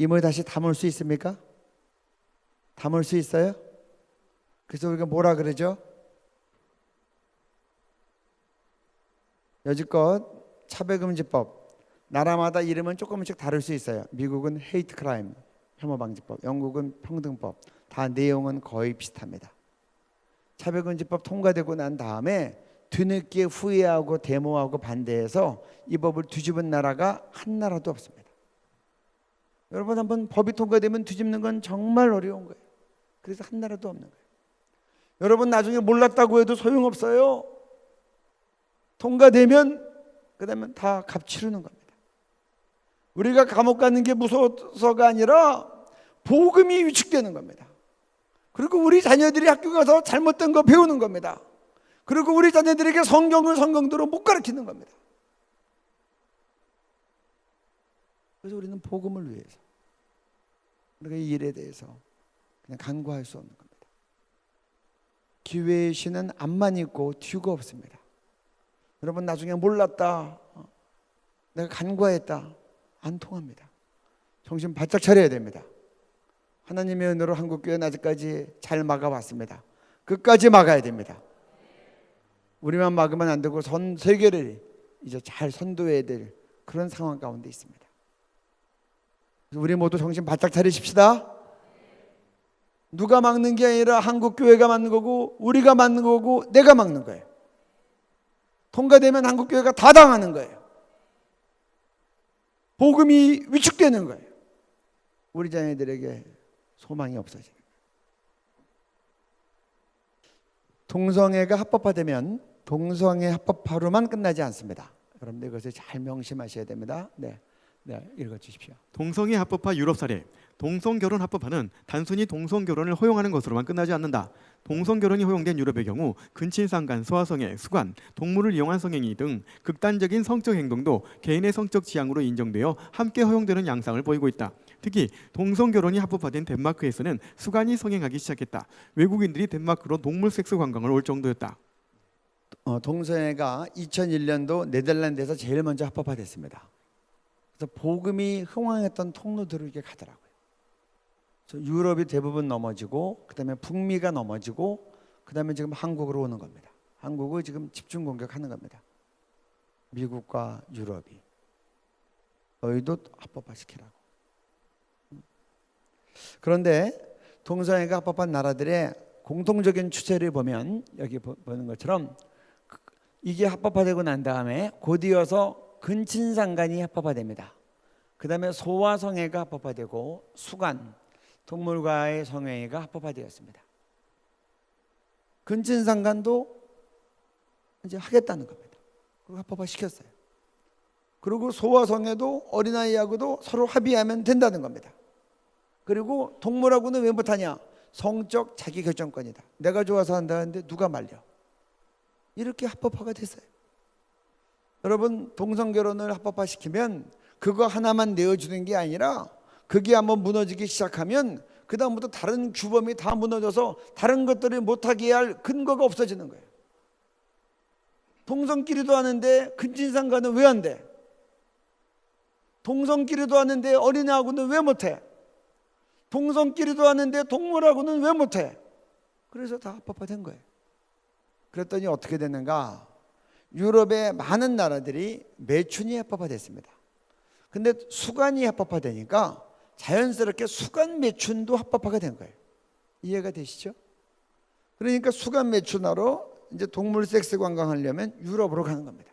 이 물 다시 담을 수 있습니까? 담을 수 있어요? 그래서 우리가 뭐라 그러죠? 여지껏 차별금지법, 나라마다 이름은 조금씩 다를 수 있어요. 미국은 헤이트 크라임, 혐오방지법, 영국은 평등법, 다 내용은 거의 비슷합니다. 차별금지법 통과되고 난 다음에 뒤늦게 후회하고 데모하고 반대해서 이 법을 뒤집은 나라가 한 나라도 없습니다. 여러분, 한번 법이 통과되면 뒤집는 건 정말 어려운 거예요. 그래서 한 나라도 없는 거예요. 여러분, 나중에 몰랐다고 해도 소용없어요. 통과되면 그다음에 다 값 치르는 겁니다. 우리가 감옥 가는 게 무서워서가 아니라 복음이 위축되는 겁니다. 그리고 우리 자녀들이 학교 가서 잘못된 거 배우는 겁니다. 그리고 우리 자녀들에게 성경을 성경대로 못 가르치는 겁니다. 그래서 우리는 복음을 위해서, 우리가 이 일에 대해서 그냥 간과할 수 없는 겁니다. 기회의 신은 앞만 있고 뒤가 없습니다. 여러분, 나중에 몰랐다, 내가 간과했다, 안 통합니다. 정신 바짝 차려야 됩니다. 하나님의 은혜로 한국교회는 아직까지 잘 막아왔습니다. 끝까지 막아야 됩니다. 우리만 막으면 안 되고 전 세계를 이제 잘 선도해야 될 그런 상황 가운데 있습니다. 그래서 우리 모두 정신 바짝 차리십시다. 누가 막는 게 아니라 한국교회가 막는 거고, 우리가 막는 거고, 내가 막는 거예요. 통과되면 한국교회가 다 당하는 거예요. 복음이 위축되는 거예요. 우리 자녀들에게 소망이 없어지는 거예요. 동성애가 합법화되면 동성애 합법화로만 끝나지 않습니다. 여러분들 이것을 잘 명심하셔야 됩니다. 네, 읽어주십시오. 동성애 합법화 유럽 사례. 동성결혼 합법화는 단순히 동성결혼을 허용하는 것으로만 끝나지 않는다. 동성결혼이 허용된 유럽의 경우 근친상간, 소아성애, 수관, 동물을 이용한 성행위 등 극단적인 성적 행동도 개인의 성적 지향으로 인정되어 함께 허용되는 양상을 보이고 있다. 특히 동성결혼이 합법화된 덴마크에서는 수관이 성행하기 시작했다. 외국인들이 덴마크로 동물 섹스 관광을 올 정도였다. 동성애가 2001년도 네덜란드에서 제일 먼저 합법화됐습니다. 그래서 복음이 흥황했던 통로들을 이렇게 가더라고요. 유럽이 대부분 넘어지고, 그 다음에 북미가 넘어지고, 그 다음에 지금 한국으로 오는 겁니다. 한국을 지금 집중 공격하는 겁니다. 미국과 유럽이. 너희도 합법화시키라고. 그런데 동성애가 합법한 나라들의 공통적인 추세를 보면, 여기 보는 것처럼 이게 합법화되고 난 다음에 곧이어서 근친상간이 합법화됩니다. 그 다음에 소아성애가 합법화되고, 수관, 동물과의 성행위가 합법화되었습니다. 근친상간도 이제 하겠다는 겁니다. 그리고 합법화시켰어요. 그리고 소아성애도 어린아이하고도 서로 합의하면 된다는 겁니다. 그리고 동물하고는 왜 못하냐? 성적 자기결정권이다. 내가 좋아서 한다는데 누가 말려? 이렇게 합법화가 됐어요. 여러분, 동성결혼을 합법화시키면 그거 하나만 내어주는 게 아니라 그게 한번 무너지기 시작하면 그 다음부터 다른 규범이 다 무너져서 다른 것들을 못하게 할 근거가 없어지는 거예요. 동성끼리도 하는데 근친상간은 왜 안 돼? 동성끼리도 하는데 어린애하고는 왜 못해? 동성끼리도 하는데 동물하고는 왜 못해? 그래서 다 합법화된 거예요. 그랬더니 어떻게 됐는가? 유럽의 많은 나라들이 매춘이 합법화됐습니다. 근데 수간이 합법화되니까 자연스럽게 수간 매춘도 합법화가 된 거예요. 이해가 되시죠? 그러니까 수간 매춘하러 이제 동물 섹스 관광하려면 유럽으로 가는 겁니다.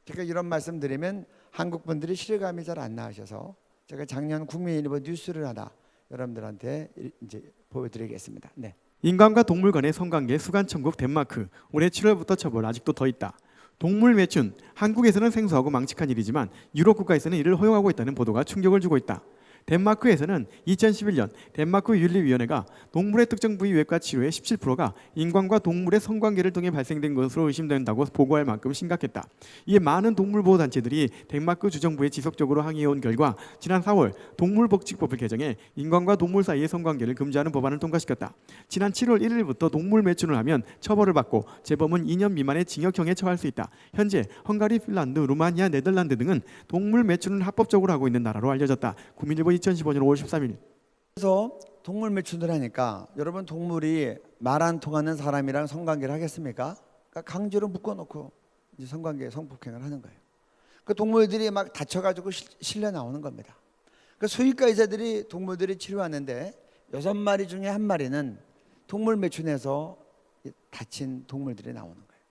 제가 이런 말씀 드리면 한국 분들이 실감이 잘 안 나셔서 제가 작년 국민일보 뉴스를 하다 여러분들한테 이제 보여드리겠습니다. 네. 인간과 동물 간의 성관계 수간 천국 덴마크. 올해 7월부터 처벌 아직도 더 있다. 동물 매춘. 한국에서는 생소하고 망측한 일이지만 유럽 국가에서는 이를 허용하고 있다는 보도가 충격을 주고 있다. 덴마크에서는 2011년 덴마크 윤리위원회가 동물의 특정 부위 외과 치료의 17%가 인간과 동물의 성관계를 통해 발생된 것으로 의심된다고 보고할 만큼 심각했다. 이에 많은 동물보호단체들이 덴마크 주정부에 지속적으로 항의해온 결과 지난 4월 동물복지법을 개정해 인간과 동물 사이의 성관계를 금지하는 법안을 통과시켰다. 지난 7월 1일부터 동물 매춘을 하면 처벌을 받고 재범은 2년 미만의 징역형에 처할 수 있다. 현재 헝가리, 핀란드, 루마니아, 네덜란드 등은 동물 매춘을 합법적으로 하고 있는 나라로 알려졌다. 국민일보 2015년 5월 13일. 그래서 동물 매춘을 하니까 여러분 동물이 말 안 통하는 사람이랑 성관계를 하겠습니까? 그러니까 강제로 묶어놓고 이제 성관계 성폭행을 하는 거예요. 그 동물들이 막 다쳐가지고 실려 나오는 겁니다. 그 수의과 의사들이 동물들이 치료하는데 6마리 중에 1마리는 동물 매춘에서 다친 동물들이 나오는 거예요.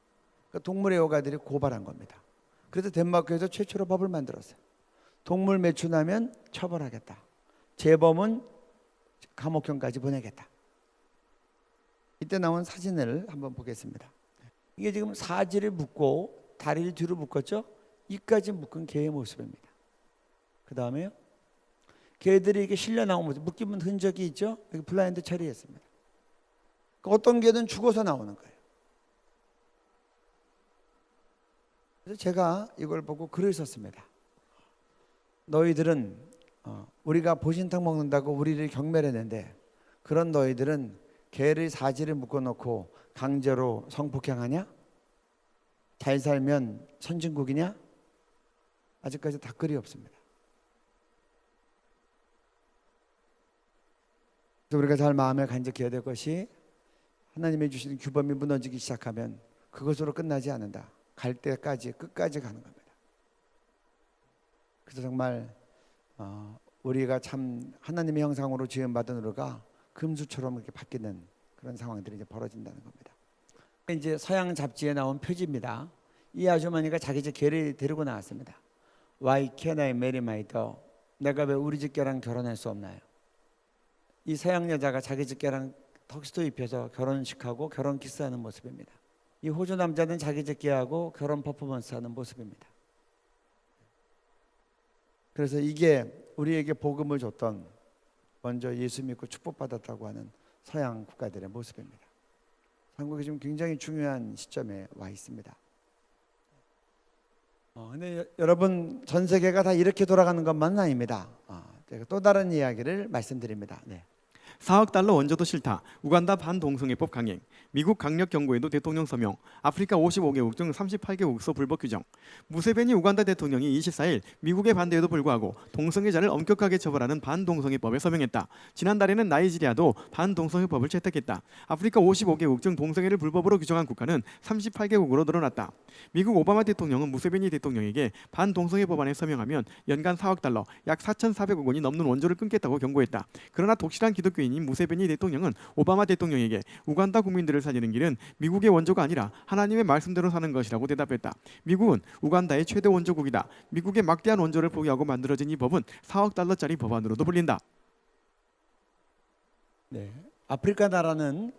그 동물 애호가들이 고발한 겁니다. 그래서 덴마크에서 최초로 법을 만들었어요. 동물 매춘하면 처벌하겠다. 재범은 감옥형까지 보내겠다. 이때 나온 사진을 한번 보겠습니다. 이게 지금 사지를 묶고 다리를 뒤로 묶었죠? 이까지 묶은 개의 모습입니다. 그 다음에요. 개들이 이렇게 실려 나온 모습, 묶이면 흔적이 있죠? 여기 블라인드 처리했습니다. 어떤 개는 죽어서 나오는 거예요. 그래서 제가 이걸 보고 글을 썼습니다. 너희들은 우리가 보신탕 먹는다고 우리를 경멸했는데 그런 너희들은 개를 사지를 묶어놓고 강제로 성폭행하냐? 잘 살면 선진국이냐? 아직까지 답글이 없습니다. 그래서 우리가 잘 마음에 간직해야 될 것이 하나님이 주신 규범이 무너지기 시작하면 그것으로 끝나지 않는다. 갈 때까지 끝까지 가는 겁니다. 그래서 정말 우리가 참 하나님의 형상으로 지음받은 우리가 금수처럼 이렇게 바뀌는 그런 상황들이 이제 벌어진다는 겁니다. 이제 서양 잡지에 나온 표지입니다. 이 아주머니가 자기 집 개를 데리고 나왔습니다. Why can't I marry my dog? 내가 왜 우리 집 개랑 결혼할 수 없나요? 이 서양 여자가 자기 집 개랑 턱스도 입혀서 결혼식하고 결혼 키스하는 모습입니다. 이 호주 남자는 자기 집 개하고 결혼 퍼포먼스하는 모습입니다. 그래서 이게 우리에게 복음을 줬던 먼저 예수 믿고 축복받았다고 하는 서양 국가들의 모습입니다. 한국이 지금 굉장히 중요한 시점에 와 있습니다. 근데 여러분 전 세계가 다 이렇게 돌아가는 것만은 아닙니다. 제가 또 다른 이야기를 말씀드립니다. 네. 4억 달러 원조도 싫다. 우간다 반동성애법 강행. 미국 강력 경고에도 대통령 서명. 아프리카 55개국 중 38개국서 불법 규정. 무세베니 우간다 대통령이 24일 미국의 반대에도 불구하고 동성애자를 엄격하게 처벌하는 반동성애법에 서명했다. 지난달에는 나이지리아도 반동성애법을 채택했다. 아프리카 55개국 중 동성애를 불법으로 규정한 국가는 38개국으로 늘어났다. 미국 오바마 대통령은 무세베니 대통령에게 반동성애 법안에 서명하면 연간 4억 달러, 약 4,400억 원이 넘는 원조를 끊겠다고 경고했다. 그러나 독실한 기독교인인 무세베니 대통령은 오바마 대통령에게 우간다 국민들을 살리는 길은 미국의 원조가 아니라 하나님의 말씀대로 사는 것이라고 대답했다. 미국은 우간다의 최대 원조국이다. 미국의 막대한 원조를 포기하고 만들어진 이 법은 4억 달러짜리 법안으로도 불린다. 네, 아프리카 나라는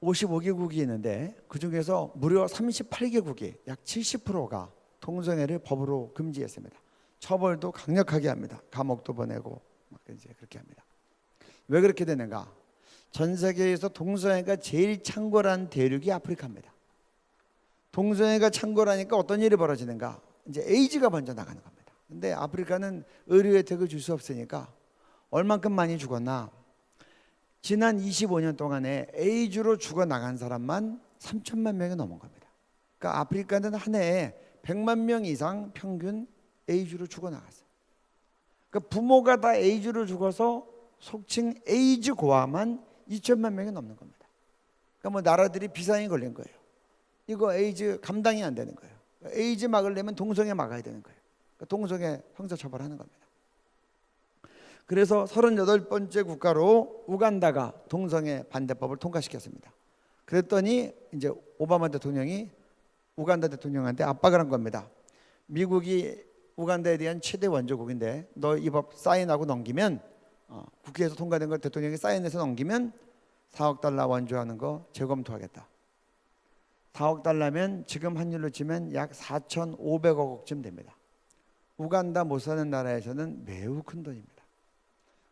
55개국이 있는데 그중에서 무려 38개국이 약 70%가 동성애를 법으로 금지했습니다. 처벌도 강력하게 합니다. 감옥도 보내고 막 이제 그렇게 합니다. 왜 그렇게 되는가? 전 세계에서 동성애가 제일 창궐한 대륙이 아프리카입니다. 동성애가 창궐하니까 어떤 일이 벌어지는가? 이제 에이즈가 먼저 나가는 겁니다. 근데 아프리카는 의료 혜택을 줄 수 없으니까 얼만큼 많이 죽었나? 지난 25년 동안에 에이즈로 죽어나간 사람만 3천만 명이 넘은 겁니다. 그러니까 아프리카는 한 해에 100만 명 이상 평균 에이즈로 죽어나갔어요. 그러니까 부모가 다 에이즈로 죽어서 속칭 에이즈 고아만 2천만 명이 넘는 겁니다. 그러니까 뭐 나라들이 비상이 걸린 거예요. 이거 에이즈 감당이 안 되는 거예요. 에이즈 막으려면 동성애 막아야 되는 거예요. 그러니까 동성애 형사처벌하는 겁니다. 그래서 38번째 국가로 우간다가 동성애 반대법을 통과시켰습니다. 그랬더니 이제 오바마 대통령이 우간다 대통령한테 압박을 한 겁니다. 미국이 우간다에 대한 최대 원조국인데 너 이 법 사인하고 넘기면 국회에서 통과된 걸 대통령이 사인해서 넘기면 4억 달러 원조하는 거 재검토하겠다. 4억 달러면 지금 환율로 치면 약 4,500억쯤 됩니다. 우간다 못 사는 나라에서는 매우 큰 돈입니다.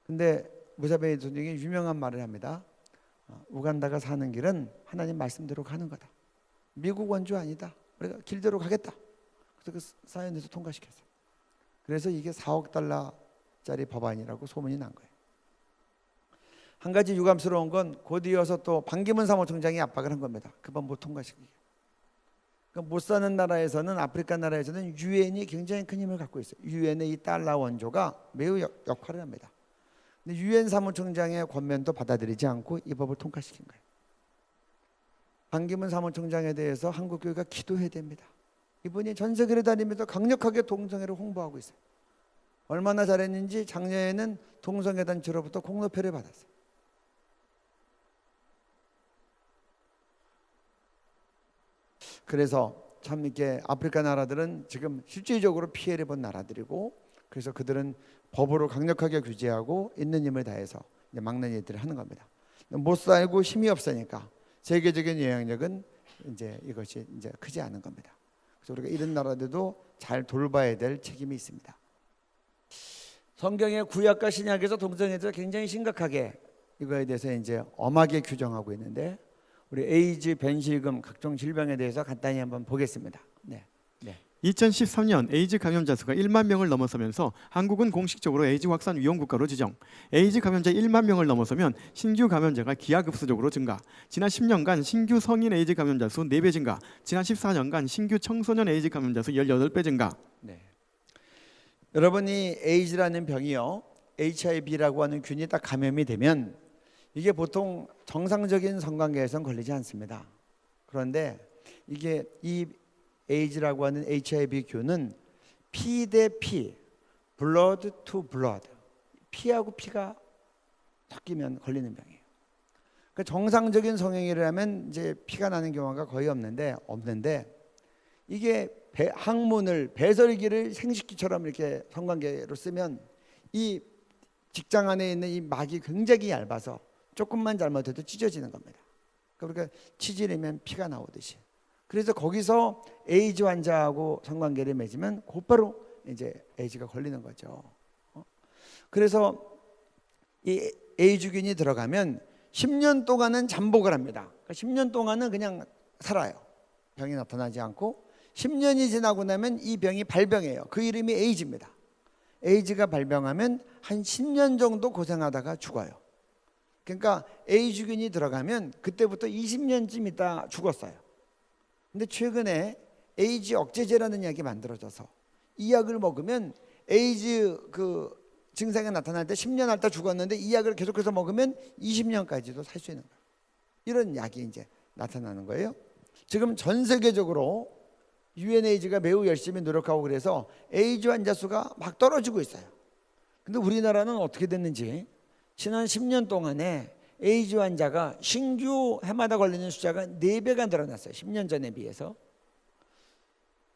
근데 무사베이 대통령이 유명한 말을 합니다. 우간다가 사는 길은 하나님 말씀대로 가는 거다. 미국 원조 아니다. 우리가 길대로 가겠다. 그래서 그 사인에서 통과시켰어요. 그래서 이게 4억 달러짜리 법안이라고 소문이 난 거예요. 한 가지 유감스러운 건 곧 이어서 또 반기문 사무총장이 압박을 한 겁니다. 그 법 못 통과시키게. 그러니까 못 사는 나라에서는 아프리카 나라에서는 유엔이 굉장히 큰 힘을 갖고 있어요. 유엔의 이 달러 원조가 매우 역할을 합니다. 근데 유엔 사무총장의 권면도 받아들이지 않고 이 법을 통과시킨 거예요. 반기문 사무총장에 대해서 한국 교회가 기도해야 됩니다. 이분이 전 세계를 다니면서 강력하게 동성애를 홍보하고 있어요. 얼마나 잘했는지 작년에는 동성애 단체로부터 공로표를 받았어요. 그래서 참 이렇게 아프리카 나라들은 지금 실질적으로 피해를 본 나라들이고, 그래서 그들은 법으로 강력하게 규제하고 있는 힘을 다해서 이제 막는 일들을 하는 겁니다. 못 살고 힘이 없으니까 세계적인 영향력은 이제 이것이 이제 크지 않은 겁니다. 그래서 우리가 이런 나라들도 잘 돌봐야 될 책임이 있습니다. 성경의 구약과 신약에서 동성애에 대해서 굉장히 심각하게 이거에 대해서 이제 엄하게 규정하고 있는데, 우리 에이즈, 변실금, 각종 질병에 대해서 간단히 한번 보겠습니다. 네. 2013년 에이즈 감염자 수가 1만 명을 넘어서면서 한국은 공식적으로 에이즈 확산 위험 국가로 지정. 에이즈 감염자 1만 명을 넘어서면 신규 감염자가 기하급수적으로 증가. 지난 10년간 신규 성인 에이즈 감염자 수 4배 증가. 지난 14년간 신규 청소년 에이즈 감염자 수 18배 증가. 네. 여러분이 에이즈라는 병이요, HIV라고 하는 균이 딱 감염이 되면 이게 보통 정상적인 성관계에선 걸리지 않습니다. 그런데 이게 이 에이즈라고 하는 HIV 균은 피 대 피, 블러드 투 블러드, 피하고 피가 섞이면 걸리는 병이에요. 그러니까 정상적인 성행위를 하면 이제 피가 나는 경우가 거의 없는데 이게 항문을, 배설기를 생식기처럼 이렇게 성관계로 쓰면 이 직장 안에 있는 이 막이 굉장히 얇아서 조금만 잘못해도 찢어지는 겁니다. 그러니까 치질이면 피가 나오듯이. 그래서 거기서 에이즈 환자하고 성관계를 맺으면 곧바로 이제 에이즈가 걸리는 거죠. 그래서 이 에이즈균이 들어가면 10년 동안은 잠복을 합니다. 그러니까 10년 동안은 그냥 살아요. 병이 나타나지 않고 10년이 지나고 나면 이 병이 발병해요. 그 이름이 에이즈입니다. 에이즈가 발병하면 한 10년 정도 고생하다가 죽어요. 그러니까 에이즈균이 들어가면 그때부터 20년쯤 있다 죽었어요. 근데 최근에 에이즈 억제제라는 약이 만들어져서 이 약을 먹으면 에이즈 그 증상이 나타날 때 10년 앓다 죽었는데 이 약을 계속해서 먹으면 20년까지도 살 수 있는 거예요. 이런 약이 이제 나타나는 거예요. 지금 전 세계적으로 UNAIDS가 매우 열심히 노력하고 그래서 에이즈 환자 수가 막 떨어지고 있어요. 근데 우리나라는 어떻게 됐는지 지난 10년 동안에 에이즈 환자가 신규 해마다 걸리는 숫자가 4배가 늘어났어요. 10년 전에 비해서.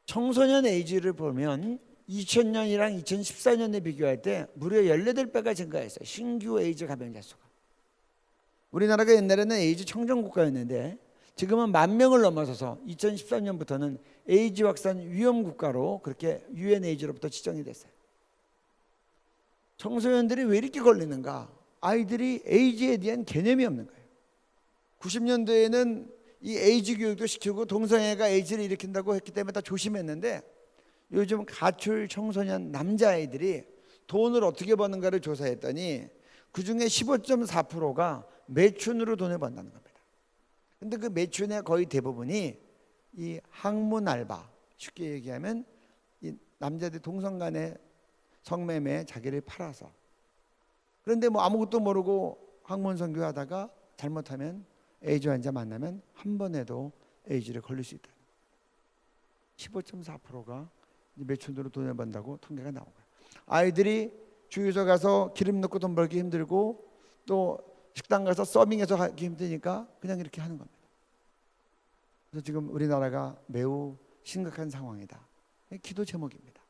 청소년 에이즈를 보면 2000년이랑 2014년에 비교할 때 무려 18배가 증가했어요. 신규 에이즈 감염자 수가. 우리나라가 옛날에는 에이즈 청정국가였는데 지금은 10,000명을 넘어서서 2013년부터는 에이즈 확산 위험 국가로 그렇게 UNAIDS로부터 지정이 됐어요. 청소년들이 왜 이렇게 걸리는가? 아이들이 에이즈에 대한 개념이 없는 거예요. 90년대에는 이 에이즈 교육도 시키고 동성애가 에이즈를 일으킨다고 했기 때문에 다 조심했는데 요즘 가출 청소년 남자아이들이 돈을 어떻게 버는가를 조사했더니 그중에 15.4%가 매춘으로 돈을 번다는 겁니다. 근데 그 매춘의 거의 대부분이 이 학문 알바, 쉽게 얘기하면 이 남자들 동성 간의 성매매에 자기를 팔아서. 그런데 뭐 아무것도 모르고 학문 선교하다가 잘못하면 에이즈 환자 만나면 한 번에도 에이즈를 걸릴 수 있다. 15.4%가 매춘으로 돈을 번다고 통계가 나온 거예요. 아이들이 주유소 가서 기름 넣고 돈 벌기 힘들고 또 식당 가서 서빙해서 하기 힘드니까 그냥 이렇게 하는 겁니다. 그래서 지금 우리나라가 매우 심각한 상황이다. 기도 제목입니다.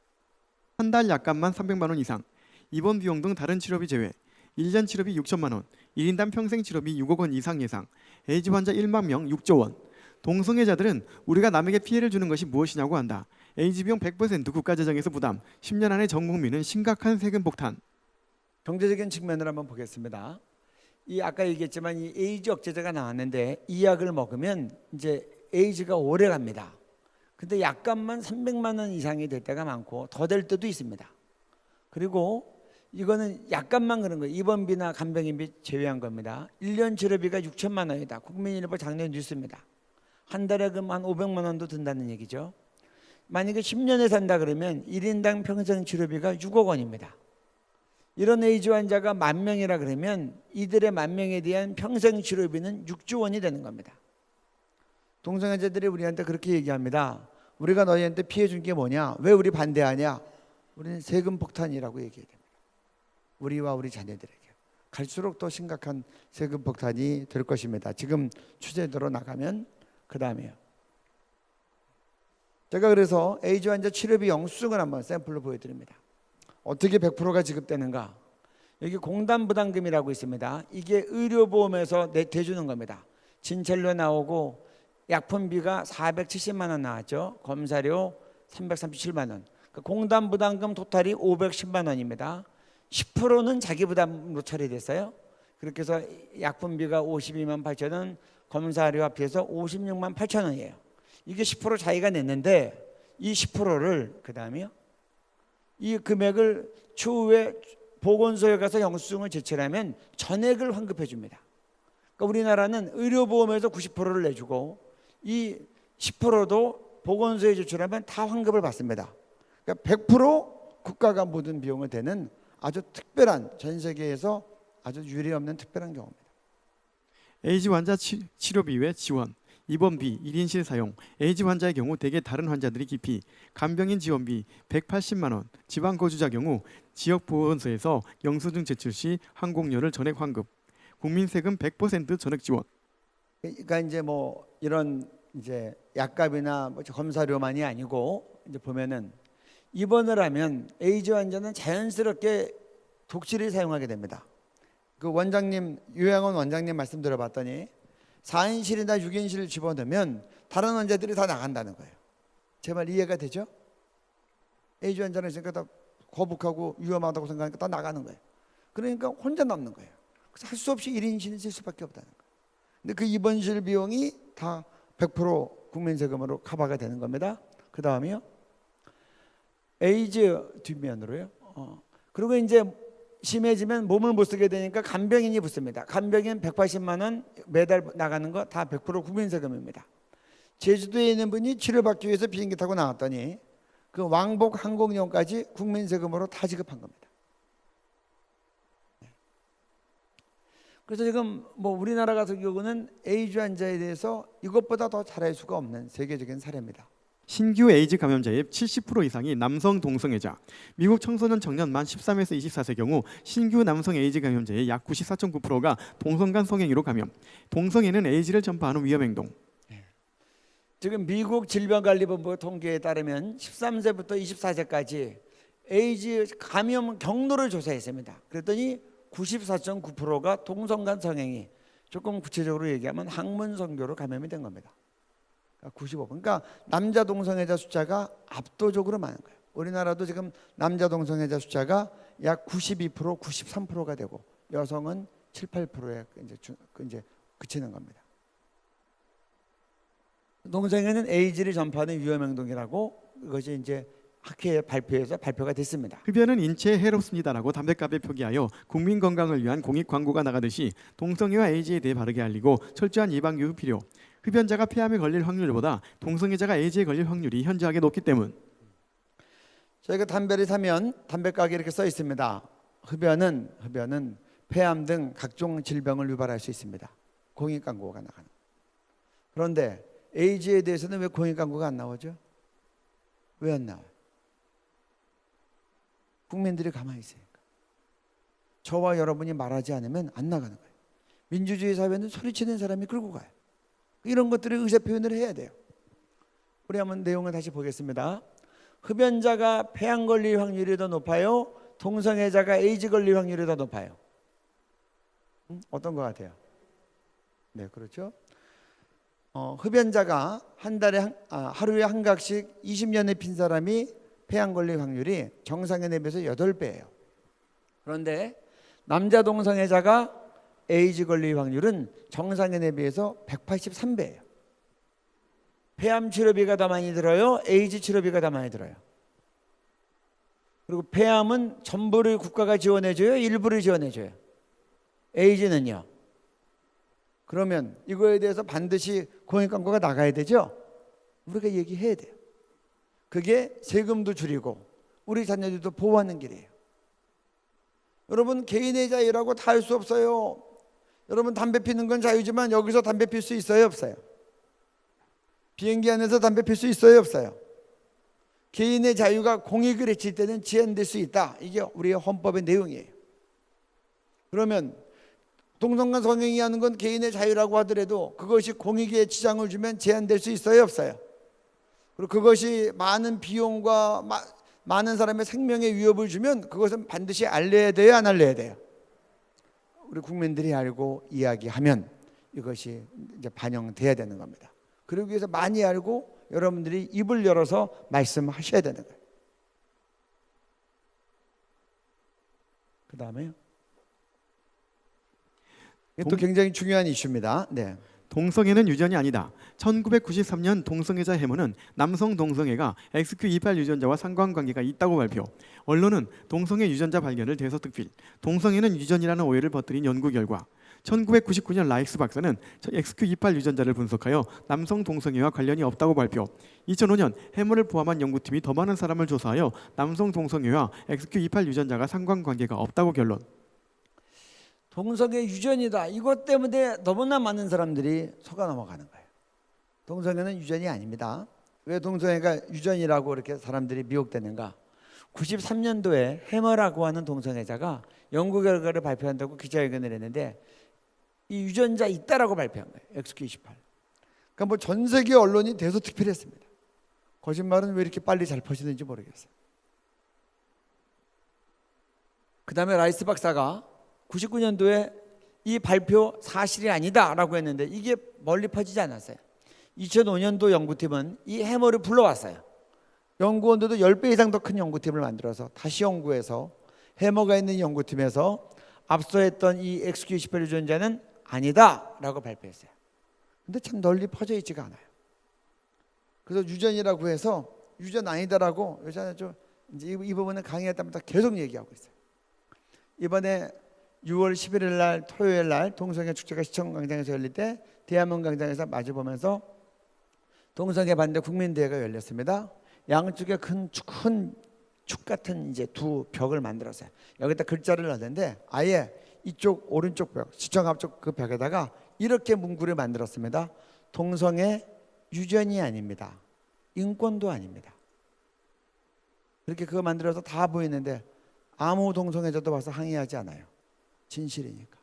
한 달 약값만 300만 원 이상, 입원 비용 등 다른 치료비 제외, 1년 치료비 6천만 원, 1인당 평생 치료비 6억 원 이상 예상, 에이즈 환자 1만 명 6조 원. 동성애자들은 우리가 남에게 피해를 주는 것이 무엇이냐고 한다. 에이즈 비용 100% 국가재정에서 부담, 10년 안에 전 국민은 심각한 세금 폭탄. 경제적인 측면을 한번 보겠습니다. 이 아까 얘기했지만 이 에이즈 억제제가 나왔는데 이 약을 먹으면 이제 에이즈가 오래 갑니다. 근데 약값만 300만 원 이상이 될 때가 많고 더 될 때도 있습니다. 그리고 이거는 약값만 그런 거예요. 입원비나 간병인비 제외한 겁니다. 1년 치료비가 6천만 원이다. 국민일보 작년 뉴스입니다. 한 달에 그럼 한 500만 원도 든다는 얘기죠. 만약에 10년에 산다 그러면 1인당 평생 치료비가 6억 원입니다. 이런 에이즈 환자가 10,000명이라 그러면 이들의 10,000명에 대한 평생 치료비는 6조 원이 되는 겁니다. 동성애자들이 우리한테 그렇게 얘기합니다. 우리가 너희한테 피해 준 게 뭐냐? 왜 우리 반대하냐? 우리는 세금 폭탄이라고 얘기해야 됩니다. 우리와 우리 자녀들에게 갈수록 더 심각한 세금 폭탄이 될 것입니다. 지금 추세대로 나가면 그 다음에요. 제가 그래서 에이즈 환자 치료비 영수증을 한번 샘플로 보여드립니다. 어떻게 100%가 지급되는가? 여기 공단 부담금이라고 있습니다. 이게 의료보험에서 대주는 겁니다. 진찰료 나오고 약품비가 470만 원 나왔죠. 검사료 337만 원. 공단 부담금 토탈이 510만 원입니다. 10%는 자기 부담으로 처리됐어요. 그렇게 해서 약품비가 52만 8천 원, 검사료 합해서 56만 8천 원이에요. 이게 10% 자기가 냈는데 이 10%를 그 다음에요. 이 금액을 추후에 보건소에 가서 영수증을 제출하면 전액을 환급해 줍니다. 그러니까 우리나라는 의료보험에서 90%를 내주고 이 10%도 보건소에 제출하면 다 환급을 받습니다. 그러니까 100% 국가가 모든 비용을 대는 아주 특별한, 전 세계에서 아주 유례 없는 특별한 경우입니다. 에이즈 환자 치료비 외 지원, 입원비, 1인실 사용, 에이즈 환자의 경우 대개 다른 환자들이 기피, 간병인 지원비 180만 원, 지방 거주자 경우 지역 보건소에서 영수증 제출 시 항공료를 전액 환급, 국민 세금 100% 전액 지원. 그러니까 이제 뭐 이런 이제 약값이나 뭐 검사료만이 아니고 이제 보면은 입원을 하면 에이즈 환자는 자연스럽게 독실을 사용하게 됩니다. 그 원장님, 요양원 원장님 말씀 들어봤더니 4인실이나 6인실을 집어넣으면 다른 환자들이 다 나간다는 거예요. 제 말 이해가 되죠? 에이즈 환자는 있으니까 다 거북하고 위험하다고 생각하니까 다 나가는 거예요. 그러니까 혼자 남는 거예요. 그래서 할 수 없이 1인실을 쓸 수밖에 없다는 거예요. 근데 그 입원실 비용이 다 100% 국민 세금으로 커버가 되는 겁니다. 그 다음이요. 에이즈 뒷면으로요. 그리고 이제 심해지면 몸을 못 쓰게 되니까 간병인이 붙습니다. 간병인 180만 원 매달 나가는 거 다 100% 국민 세금입니다. 제주도에 있는 분이 치료받기 위해서 비행기 타고 나왔더니 그 왕복 항공료까지 국민 세금으로 다 지급한 겁니다. 그래서 지금 뭐 우리나라 같은 경우는 에이즈 환자에 대해서 이것보다 더 잘할 수가 없는 세계적인 사례입니다. 신규 에이즈 감염자의 70% 이상이 남성 동성애자. 미국 청소년 청년 만 13에서 24세 경우 신규 남성 에이즈 감염자의 약 94.9%가 동성 간 성행위로 감염. 동성애는 에이즈를 전파하는 위험 행동. 지금 미국 질병관리본부 통계에 따르면 13세부터 24세까지 에이즈 감염 경로를 조사했습니다. 그랬더니 94.9%가 동성 간 성행위. 조금 구체적으로 얘기하면 학문 선교로 감염이 된 겁니다. 95%. 그러니까 남자 동성애자 숫자가 압도적으로 많은 거예요. 우리나라도 지금 남자 동성애자 숫자가 약 92%, 93%가 되고 여성은 7, 8%에 이제 그치는 겁니다. 동성애는 에이즈를 전파하는 위험 행동이라고 이것이 이제 학회 발표에서 발표가 됐습니다. 흡연은 인체에 해롭습니다라고 담배값에 표기하여 국민 건강을 위한 공익 광고가 나가듯이 동성애와 에이즈에 대해 바르게 알리고 철저한 예방 교육 필요. 흡연자가 폐암에 걸릴 확률보다 동성애자가 에이즈에 걸릴 확률이 현저하게 높기 때문. 저희가 담배를 사면 담배 가게에 이렇게 써 있습니다. 흡연은 폐암 등 각종 질병을 유발할 수 있습니다. 공익 광고가 나가는. 그런데 에이즈에 대해서는 왜 공익 광고가 안 나오죠? 왜 안 나와요? 국민들이 가만히 있으니까. 저와 여러분이 말하지 않으면 안 나가는 거예요. 민주주의 사회는 소리치는 사람이 끌고 가요. 이런 것들을 의사 표현을 해야 돼요. 우리 한번 내용을 다시 보겠습니다. 흡연자가 폐암 걸릴 확률이 더 높아요? 동성애자가 에이즈 걸릴 확률이 더 높아요? 어떤 것 같아요? 네, 그렇죠. 흡연자가 하루에 한 각씩 20년에 핀 사람이 폐암 걸릴 확률이 정상인에 비해서 8배예요. 그런데 남자 동성애자가 에이즈 걸릴 확률은 정상인에 비해서 183배예요. 폐암 치료비가 더 많이 들어요? 에이즈 치료비가 더 많이 들어요? 그리고 폐암은 전부를 국가가 지원해줘요? 일부를 지원해줘요? 에이즈는요? 그러면 이거에 대해서 반드시 공익 광고가 나가야 되죠? 우리가 얘기해야 돼요. 그게 세금도 줄이고 우리 자녀들도 보호하는 길이에요. 여러분, 개인의 자유라고 다 할 수 없어요. 여러분, 담배 피는 건 자유지만 여기서 담배 필 수 있어요, 없어요? 비행기 안에서 담배 필 수 있어요, 없어요? 개인의 자유가 공익을 해칠 때는 제한될 수 있다. 이게 우리의 헌법의 내용이에요. 그러면 동성간 성행위 하는 건 개인의 자유라고 하더라도 그것이 공익에 지장을 주면 제한될 수 있어요, 없어요? 그리고 그것이 많은 비용과 많은 사람의 생명에 위협을 주면 그것은 반드시 알려야 돼요, 안 알려야 돼요? 우리 국민들이 알고 이야기하면 이것이 이제 반영돼야 되는 겁니다. 그러기 위해서 많이 알고 여러분들이 입을 열어서 말씀하셔야 되는 거예요. 그 다음에요. 또 굉장히 중요한 이슈입니다. 네. 동성애는 유전이 아니다. 1993년 동성애자 해머는 남성 동성애가 XQ28 유전자와 상관관계가 있다고 발표. 언론은 동성애 유전자 발견을 대서특필. 동성애는 유전이라는 오해를 퍼뜨린 연구 결과. 1999년 라익스 박사는 XQ28 유전자를 분석하여 남성 동성애와 관련이 없다고 발표. 2005년 해머를 포함한 연구팀이 더 많은 사람을 조사하여 남성 동성애와 XQ28 유전자가 상관관계가 없다고 결론. 동성애 유전이다. 이것 때문에 너무나 많은 사람들이 속아 넘어가는 거예요. 동성애는 유전이 아닙니다. 왜 동성애가 유전이라고 이렇게 사람들이 미혹되는가? 93년도에 해머라고 하는 동성애자가 연구 결과를 발표한다고 기자회견을 했는데 이 유전자 있다라고 발표한 거예요. XQ28. 그러니까 뭐 전 세계 언론이 대서특필했습니다. 거짓말은 왜 이렇게 빨리 잘 퍼지는지 모르겠어요. 그 다음에 라이스 박사가 99년도에 이 발표 사실이 아니다라고 했는데 이게 멀리 퍼지지 않았어요. 2005년도 연구팀은 이 해머를 불러왔어요. 연구원들도 10배 이상 더 큰 연구팀을 만들어서 다시 연구해서 해머가 있는 연구팀에서 앞서 했던 이 XQ28 유전자는 아니다라고 발표했어요. 근데 참 널리 퍼져 있지가 않아요. 그래서 유전이라고 해서 유전 아니다라고 요즘에 좀 이제 이 부분은 강의할 때마다 계속 얘기하고 있어요. 이번에 6월 11일 날 토요일 날 동성애 축제가 시청 광장에서 열릴 때 대한문 광장에서 마주보면서 동성애 반대 국민대회가 열렸습니다. 양쪽에 큰 축 같은 이제 두 벽을 만들었어요. 여기다 글자를 넣었는데 아예 이쪽 오른쪽 벽, 시청 앞쪽 그 벽에다가 이렇게 문구를 만들었습니다. 동성애 유전이 아닙니다. 인권도 아닙니다. 그렇게 그거 만들어서 다 보이는데 아무 동성애자도 와서 항의하지 않아요. 진실이니까.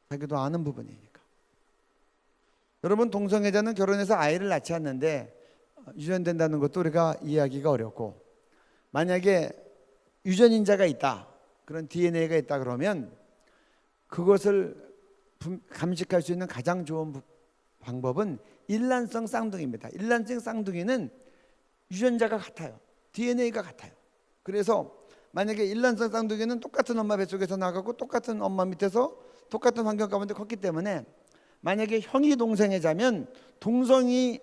자기도 아는 부분이니까. 여러분, 동성애자는 결혼해서 아이를 낳지 않는데 유전된다는 것도 우리가 이해하기가 어렵고, 만약에 유전인자가 있다, 그런 DNA가 있다 그러면 그것을 감식할 수 있는 가장 좋은 방법은 일란성 쌍둥이입니다. 일란성 쌍둥이는 유전자가 같아요. DNA가 같아요. 그래서 만약에 일란성 쌍둥이는 똑같은 엄마 뱃속에서 나가고 똑같은 엄마 밑에서 똑같은 환경 가운데 컸기 때문에 만약에 형이 동성애자면 동생이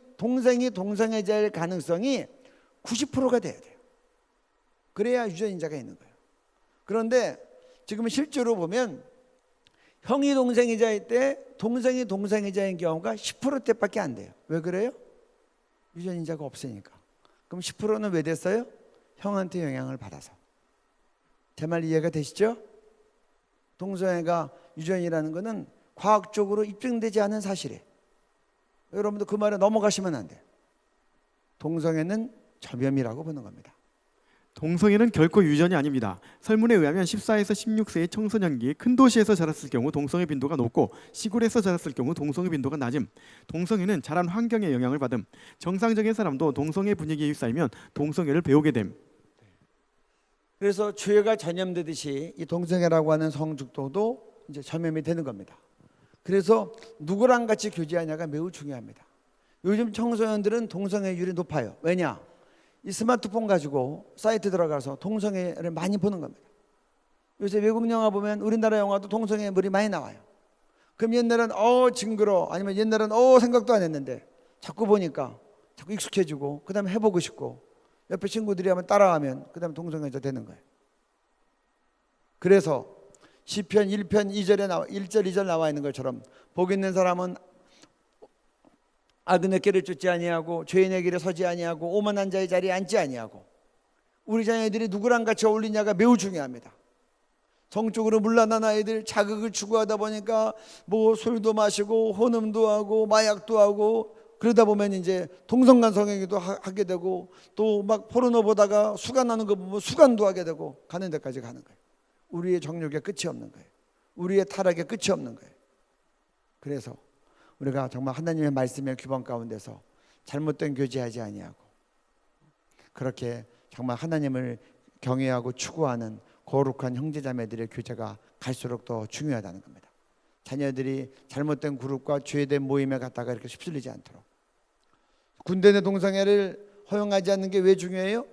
동성애자일 가능성이 90%가 돼야 돼요. 그래야 유전인자가 있는 거예요. 그런데 지금 실제로 보면 형이 동생이자일 때 동생이 동생이자인 경우가 10%대밖에 안 돼요. 왜 그래요? 유전인자가 없으니까. 그럼 10%는 왜 됐어요? 형한테 영향을 받아서. 제 말 이해가 되시죠? 동성애가 유전이라는 것은 과학적으로 입증되지 않은 사실이에요. 여러분도 그 말에 넘어가시면 안 돼요. 동성애는 전염이라고 보는 겁니다. 동성애는 결코 유전이 아닙니다. 설문에 의하면 14에서 16세의 청소년기 큰 도시에서 자랐을 경우 동성애 빈도가 높고 시골에서 자랐을 경우 동성애 빈도가 낮음. 동성애는 자란 환경의 영향을 받음. 정상적인 사람도 동성애 분위기에 휩싸이면 동성애를 배우게 됨. 그래서 죄가 전염되듯이 이 동성애라고 하는 성직도도 이제 전염이 되는 겁니다. 그래서 누구랑 같이 교제하냐가 매우 중요합니다. 요즘 청소년들은 동성애율이 높아요. 왜냐? 이 스마트폰 가지고 사이트 들어가서 동성애를 많이 보는 겁니다. 요새 외국 영화 보면 우리나라 영화도 동성애물이 많이 나와요. 그럼 옛날엔 징그러, 아니면 옛날엔 생각도 안 했는데 자꾸 보니까 자꾸 익숙해지고 그 다음에 해보고 싶고 옆에 친구들이 하면 따라하면 그 다음에 동성애자 되는 거예요. 그래서 시편 1편 2절에 1절 2절 나와 있는 것처럼 복 있는 사람은 악인의 길을 쫓지 아니하고 죄인의 길에 서지 아니하고 오만한 자의 자리에 앉지 아니하고. 우리 자녀들이 누구랑 같이 어울리냐가 매우 중요합니다. 성적으로 문란한 아이들 자극을 추구하다 보니까 뭐 술도 마시고 혼음도 하고 마약도 하고 그러다 보면 이제 동성간 성행위도 하게 되고 또 막 포르노 보다가 수간 나는 거 보면 수간도 하게 되고 가는 데까지 가는 거예요. 우리의 정욕의 끝이 없는 거예요. 우리의 타락의 끝이 없는 거예요. 그래서 우리가 정말 하나님의 말씀의 규범 가운데서 잘못된 교제하지 아니하고 그렇게 정말 하나님을 경외하고 추구하는 거룩한 형제자매들의 교제가 갈수록 더 중요하다는 겁니다. 자녀들이 잘못된 그룹과 죄된 모임에 갔다가 이렇게 휩쓸리지 않도록. 군대 내 동성애를 허용하지 않는 게 왜 중요해요?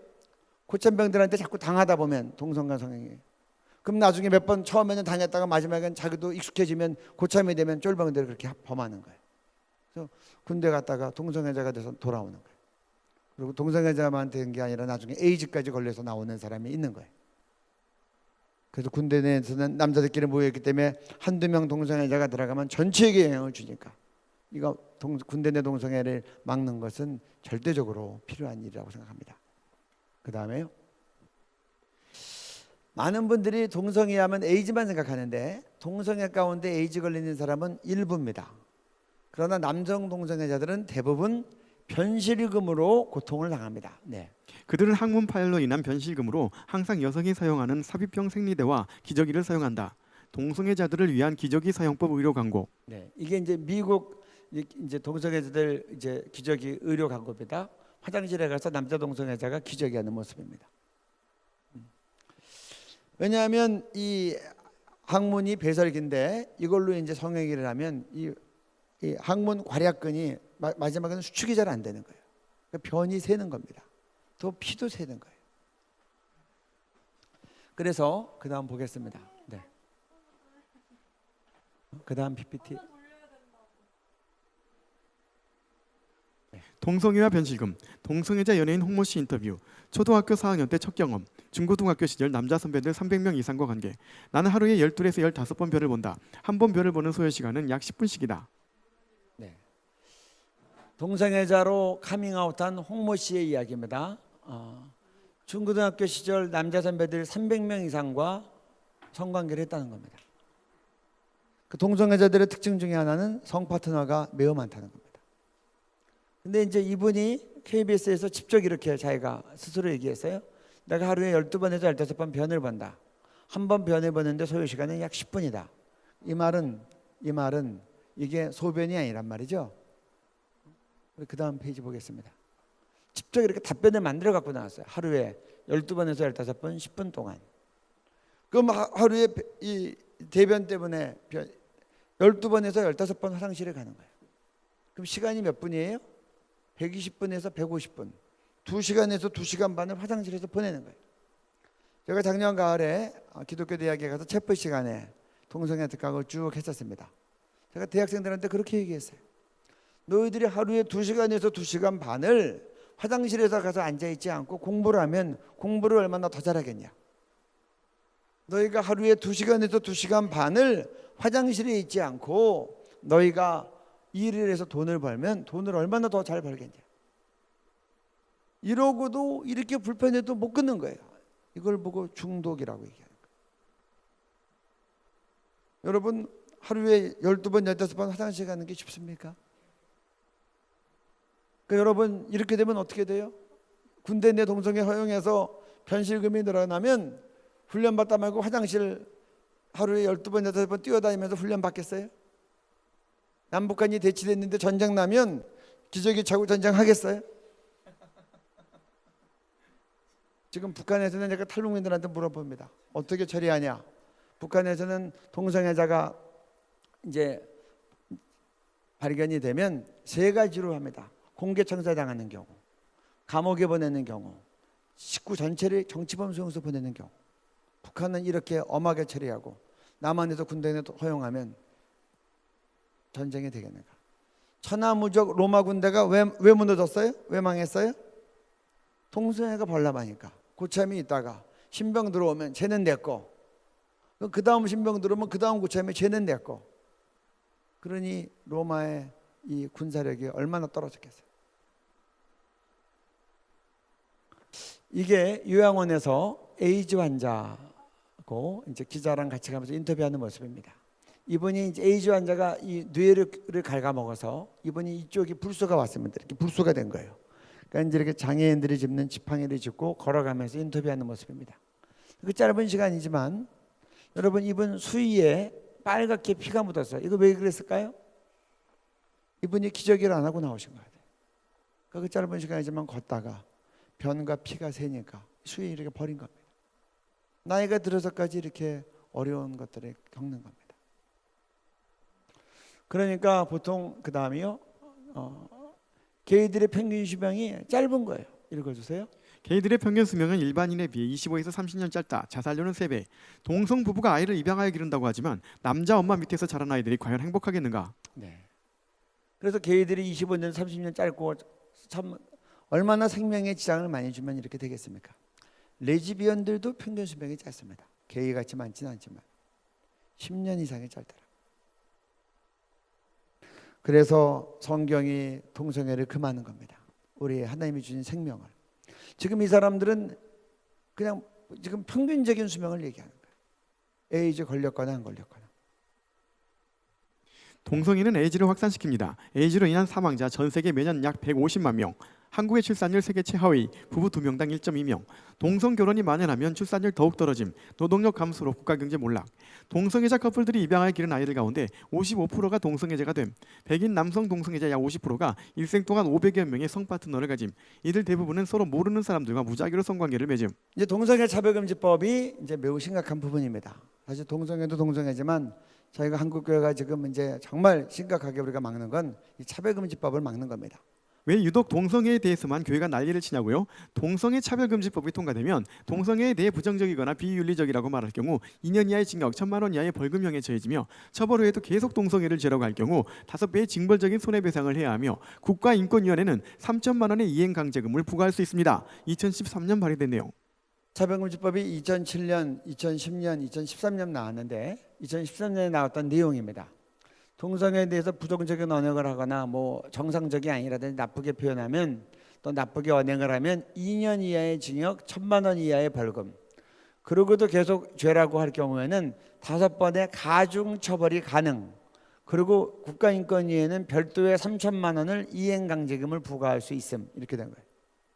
고참병들한테 자꾸 당하다 보면 동성간 성행이에요. 그럼 나중에 몇 번 처음에는 당했다가 마지막엔 자기도 익숙해지면 고참이 되면 쫄병들이 그렇게 범하는 거예요. 그래서 군대 갔다가 동성애자가 돼서 돌아오는 거예요. 그리고 동성애자만 된 게 아니라 나중에 에이즈까지 걸려서 나오는 사람이 있는 거예요. 그래서 군대 내에서는 남자들끼리 모여있기 때문에 한두 명 동성애자가 들어가면 전체에게 영향을 주니까 이거 군대 내 동성애를 막는 것은 절대적으로 필요한 일이라고 생각합니다. 그 다음에요. 많은 분들이 동성애 하면 에이즈만 생각하는데 동성애 가운데 에이즈 걸리는 사람은 일부입니다. 그러나 남성 동성애자들은 대부분 변실금으로 고통을 당합니다. 네. 그들은 항문 파열로 인한 변실금으로 항상 여성이 사용하는 삽입형 생리대와 기저귀를 사용한다. 동성애자들을 위한 기저귀 사용법 의료 광고. 네. 이게 이제 미국 이제 동성애자들 이제 기저귀 의료 광고입니다. 화장실에 가서 남자 동성애자가 기저귀하는 모습입니다. 왜냐하면 이 항문이 배설기인데 이걸로 이제 성행위를 하면 이 항문 괄약근이 마지막에는 수축이 잘 안 되는 거예요. 그러니까 변이 새는 겁니다. 또 피도 새는 거예요. 그래서 그 다음 보겠습니다. 네. 그 다음 PPT. 동성애와 변실금. 동성애자 연예인 홍모 씨 인터뷰. 초등학교 4학년 때 첫 경험. 중고등학교 시절 남자 선배들 300명 이상과 관계. 나는 하루에 12에서 15번 별을 본다. 한 번 별을 보는 소요 시간은 약 10분씩이다. 네. 동성애자로 카밍아웃한 홍모 씨의 이야기입니다. 중고등학교 시절 남자 선배들 300명 이상과 성관계를 했다는 겁니다. 그 동성애자들의 특징 중에 하나는 성파트너가 매우 많다는 겁니다. 근데 이제 이분이 KBS에서 직접 이렇게 자기가 스스로 얘기했어요. 내가 하루에 12번에서 15번 변을 본다. 한 번 변을 보는데 소요 시간은 약 10분이다. 이 말은 이게 소변이 아니란 말이죠. 그 다음 페이지 보겠습니다. 직접 이렇게 답변을 만들어 갖고 나왔어요. 하루에 12번에서 15번 10분 동안. 그럼 하루에 이 대변 때문에 12번에서 15번 화장실에 가는 거예요. 그럼 시간이 몇 분이에요? 120분에서 150분. 2시간에서 2시간 반을 화장실에서 보내는 거예요. 제가 작년 가을에 기독교 대학에 가서 체프 시간에 동성애 특강을 쭉 했었습니다. 제가 대학생들한테 그렇게 얘기했어요. 너희들이 하루에 2시간에서 2시간 반을 화장실에서 가서 앉아있지 않고 공부를 하면 공부를 얼마나 더 잘하겠냐. 너희가 하루에 2시간에서 2시간 반을 화장실에 있지 않고 너희가 일을 해서 돈을 벌면 돈을 얼마나 더 잘 벌겠냐. 이러고도 이렇게 불편해도 못 끊는 거예요. 이걸 보고 중독이라고 얘기하는 거예요. 여러분 하루에 12번, 15번 화장실 가는 게 쉽습니까? 그러니까 여러분 이렇게 되면 어떻게 돼요? 군대 내 동성애 허용해서 변실금이 늘어나면 훈련받다 말고 화장실 하루에 12번, 15번 뛰어다니면서 훈련 받겠어요? 남북한이 대치됐는데 전쟁 나면 기저귀 차고 전쟁하겠어요? 지금 북한에서는 제가 탈북민들한테 물어봅니다. 어떻게 처리하냐? 북한에서는 동성애자가 이제 발견이 되면 3가지로 합니다. 공개 청사당하는 경우, 감옥에 보내는 경우, 식구 전체를 정치범 수용소 보내는 경우. 북한은 이렇게 엄하게 처리하고 남한에서 군대에 허용하면 전쟁이 되겠는가? 천하무적 로마 군대가 왜 무너졌어요? 왜 망했어요? 동성애가 벌람하니까. 고참이 있다가 신병 들어오면 쟤는 내 거. 그 다음 신병 들어오면 그 다음 고참이 쟤는 내 거. 그러니 로마의 이 군사력이 얼마나 떨어졌겠어요. 이게 요양원에서 에이즈 환자고 이제 기자랑 같이 가면서 인터뷰하는 모습입니다. 이분이 이제 에이즈 환자가 이 뇌를 갉아먹어서 이분이 이쪽이 불소가 왔습니다. 이렇게 불소가 된 거예요. 그러니까 이제 이렇게 장애인들이 짚는 지팡이를 짚고 걸어가면서 인터뷰하는 모습입니다. 그 짧은 시간이지만 여러분 이분 수의에 빨갛게 피가 묻었어요. 이거 왜 그랬을까요? 이분이 기저귀를 안 하고 나오신 거예요. 그 짧은 시간이지만 걷다가 변과 피가 새니까 수의 이렇게 버린 겁니다. 나이가 들어서까지 이렇게 어려운 것들을 겪는 겁니다. 그러니까 보통 그 다음이요. 게이들의 평균 수명이 짧은 거예요. 읽어주세요. 게이들의 평균 수명은 일반인에 비해 25에서 30년 짧다. 자살률은 3배. 동성 부부가 아이를 입양하여 기른다고 하지만 남자 엄마 밑에서 자란 아이들이 과연 행복하겠는가? 네. 그래서 게이들이 25년, 30년 짧고 참 얼마나 생명에 지장을 많이 주면 이렇게 되겠습니까? 레즈비언들도 평균 수명이 짧습니다. 게이 같이 많지는 않지만 10년 이상이 짧더라. 그래서 성경이 동성애를 금하는 겁니다. 우리 하나님이 주신 생명을. 지금 이 사람들은 그냥 지금 평균적인 수명을 얘기하는 거예요. 에이즈 걸렸거나 안 걸렸거나. 동성애는 에이즈를 확산시킵니다. 에이즈로 인한 사망자 전 세계 매년 약 150만 명. 한국의 출산율 세계 최하위, 부부 2명당 1.2명. 동성 결혼이 만연하면 출산율 더욱 떨어짐, 노동력 감소로 국가경제 몰락. 동성애자 커플들이 입양하여 기른 아이들 가운데 55%가 동성애자가 됨. 백인 남성 동성애자 약 50%가 일생 동안 500여 명의 성파트너를 가짐. 이들 대부분은 서로 모르는 사람들과 무작위로 성관계를 맺음. 이제 동성애 차별금지법이 이제 매우 심각한 부분입니다. 사실 동성애도 동성애지만 저희가 한국교회가 지금 이제 정말 심각하게 우리가 막는 건 이 차별금지법을 막는 겁니다. 왜 유독 동성애에 대해서만 교회가 난리를 치냐고요? 동성애 차별금지법이 통과되면 동성애에 대해 부정적이거나 비윤리적이라고 말할 경우 2년 이하의 징역, 1,000만 원 이하의 벌금형에 처해지며 처벌 후에도 계속 동성애를 죄라고 할 경우 5배의 징벌적인 손해배상을 해야 하며 국가인권위원회는 3천만 원의 이행강제금을 부과할 수 있습니다. 2013년 발의된 내용. 차별금지법이 2007년, 2010년, 2013년 나왔는데 2013년에 나왔던 내용입니다. 동성애에 대해서 부정적인 언행을 하거나 뭐 정상적이 아니라든지 나쁘게 표현하면 또 나쁘게 언행을 하면 2년 이하의 징역, 1,000만 원 이하의 벌금. 그러고도 계속 죄라고 할 경우에는 5번의 가중 처벌이 가능. 그리고 국가인권위에는 별도의 3천만 원을 이행강제금을 부과할 수 있음. 이렇게 된 거예요.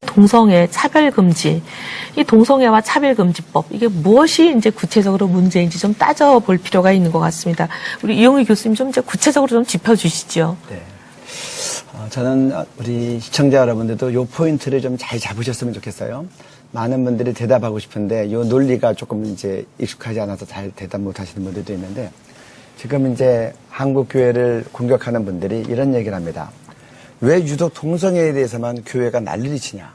동성애 차별금지, 이 동성애와 차별금지법, 이게 무엇이 이제 구체적으로 문제인지 좀 따져볼 필요가 있는 것 같습니다. 우리 이용희 교수님 좀 이제 구체적으로 좀 짚어주시죠. 네. 저는 우리 시청자 여러분들도 이 포인트를 좀 잘 잡으셨으면 좋겠어요. 많은 분들이 대답하고 싶은데 이 논리가 조금 이제 익숙하지 않아서 잘 대답 못 하시는 분들도 있는데 지금 이제 한국 교회를 공격하는 분들이 이런 얘기를 합니다. 왜 유독 동성애에 대해서만 교회가 난리를 치냐.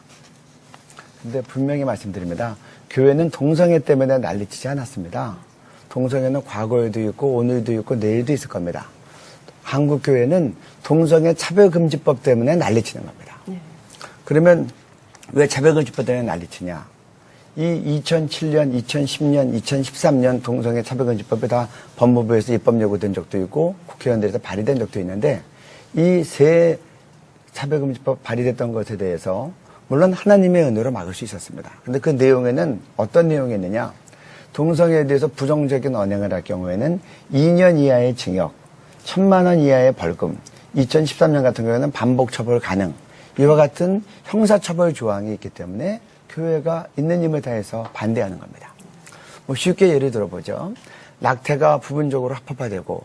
근데 분명히 말씀드립니다. 교회는 동성애 때문에 난리치지 않았습니다. 동성애는 과거에도 있고 오늘도 있고 내일도 있을 겁니다. 한국 교회는 동성애 차별금지법 때문에 난리치는 겁니다. 그러면 왜 차별금지법 때문에 난리치냐? 이 2007년, 2010년, 2013년 동성애 차별금지법이 다 법무부에서 입법 예고된 적도 있고 국회의원들에서 발의된 적도 있는데 이 세 차별금지법 발의됐던 것에 대해서 물론 하나님의 은혜로 막을 수 있었습니다. 그런데 그 내용에는 어떤 내용이 있느냐? 동성애에 대해서 부정적인 언행을 할 경우에는 2년 이하의 징역, 1,000만 원 이하의 벌금, 2013년 같은 경우에는 반복 처벌 가능, 이와 같은 형사처벌 조항이 있기 때문에 교회가 있는 힘을 다해서 반대하는 겁니다. 쉽게 예를 들어보죠. 낙태가 부분적으로 합법화되고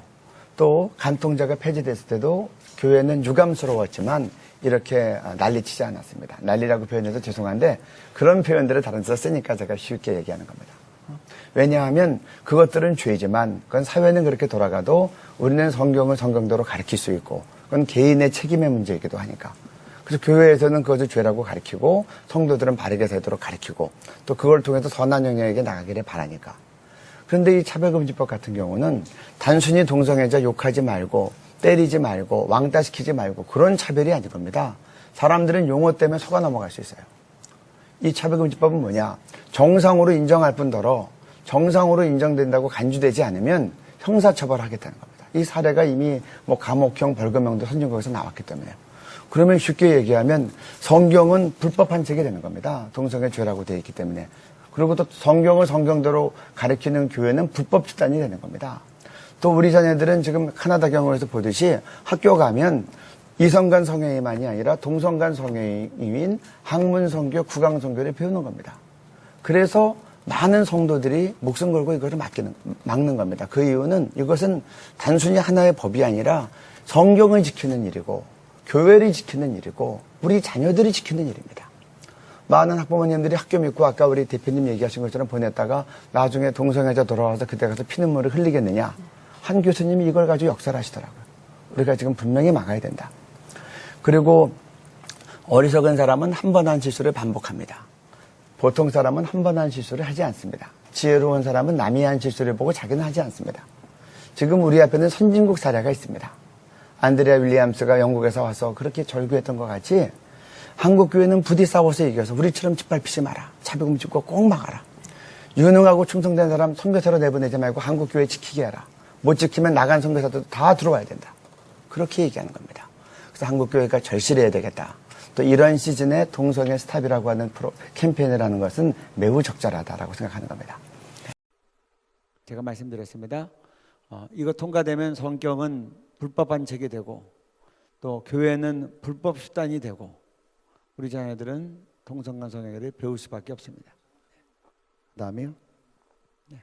또 간통죄가 폐지됐을 때도 교회는 유감스러웠지만 이렇게 난리치지 않았습니다. 난리라고 표현해서 죄송한데 그런 표현들을 다른 데서 쓰니까 제가 쉽게 얘기하는 겁니다. 왜냐하면 그것들은 죄지만 그건 사회는 그렇게 돌아가도 우리는 성경을 성경대로 가르칠 수 있고 그건 개인의 책임의 문제이기도 하니까. 그래서 교회에서는 그것을 죄라고 가르치고 성도들은 바르게 살도록 가르치고 또 그걸 통해서 선한 영향에게 나가기를 바라니까. 그런데 이 차별금지법 같은 경우는 단순히 동성애자 욕하지 말고 때리지 말고 왕따시키지 말고 그런 차별이 아닌 겁니다. 사람들은 용어 때문에 속아 넘어갈 수 있어요. 이 차별금지법은 뭐냐? 정상으로 인정할 뿐더러 정상으로 인정된다고 간주되지 않으면 형사처벌하겠다는 겁니다. 이 사례가 이미 감옥형, 벌금형도 선진국에서 나왔기 때문에요. 그러면 쉽게 얘기하면 성경은 불법한 책이 되는 겁니다. 동성애 죄라고 되어 있기 때문에. 그리고 또 성경을 성경대로 가르치는 교회는 불법 집단이 되는 겁니다. 또 우리 자녀들은 지금 카나다 경우에서 보듯이 학교 가면 이성 간 성애만이 아니라 동성 간 성애인 학문 성교, 구강 성교를 배우는 겁니다. 그래서 많은 성도들이 목숨 걸고 이거를 막는 겁니다. 그 이유는 이것은 단순히 하나의 법이 아니라 성경을 지키는 일이고 교회를 지키는 일이고 우리 자녀들이 지키는 일입니다. 많은 학부모님들이 학교 믿고 아까 우리 대표님 얘기하신 것처럼 보냈다가 나중에 동성애자 돌아와서 그때 가서 피눈물을 흘리겠느냐. 한 교수님이 이걸 가지고 역사를 하시더라고요. 우리가 지금 분명히 막아야 된다. 그리고 어리석은 사람은 한 번 한 실수를 반복합니다. 보통 사람은 한 번 한 실수를 하지 않습니다. 지혜로운 사람은 남이 한 실수를 보고 자기는 하지 않습니다. 지금 우리 앞에는 선진국 사례가 있습니다. 안드레아 윌리엄스가 영국에서 와서 그렇게 절규했던 것 같이 한국 교회는 부디 싸워서 이겨서 우리처럼 짓밟히지 마라. 차별금지법 꼭 막아라. 유능하고 충성된 사람 선교사로 내보내지 말고 한국 교회 지키게 해라. 못 지키면 나간 선교사도 다 들어와야 된다. 그렇게 얘기하는 겁니다. 그래서 한국 교회가 절실해야 되겠다. 또 이런 시즌에 동성애 스탑이라고 하는 캠페인을 하는 것은 매우 적절하다라고 생각하는 겁니다. 제가 말씀드렸습니다. 이거 통과되면 성경은 불법한 책이 되고 또 교회는 불법 수단이 되고 우리 자녀들은 동성간 성애를 배울 수밖에 없습니다. 그다음에요. 네.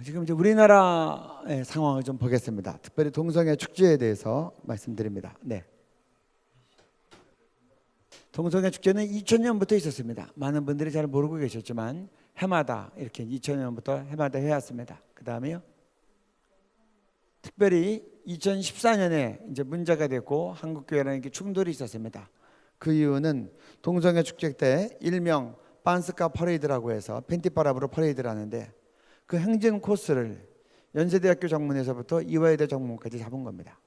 지금 이제 우리나라의 상황을 좀 보겠습니다. 특별히 동성애 축제에 대해서 말씀드립니다. 네. 동성애 축제는 2000년부터 있었습니다. 많은 분들이 잘 모르고 계셨지만 해마다 이렇게 2000년부터 해마다 해왔습니다. 그 다음에요. 특별히 2014년에 이제 문제가 됐고 한국교회랑 이렇게 충돌이 있었습니다. 그 이유는 동성애 축제 때 일명 반스카 퍼레이드라고 해서 팬티바람으로 퍼레이드를 하는데 그 행진 코스를 연세대학교 정문에서부터 이화여대 정문까지 잡은 겁니다.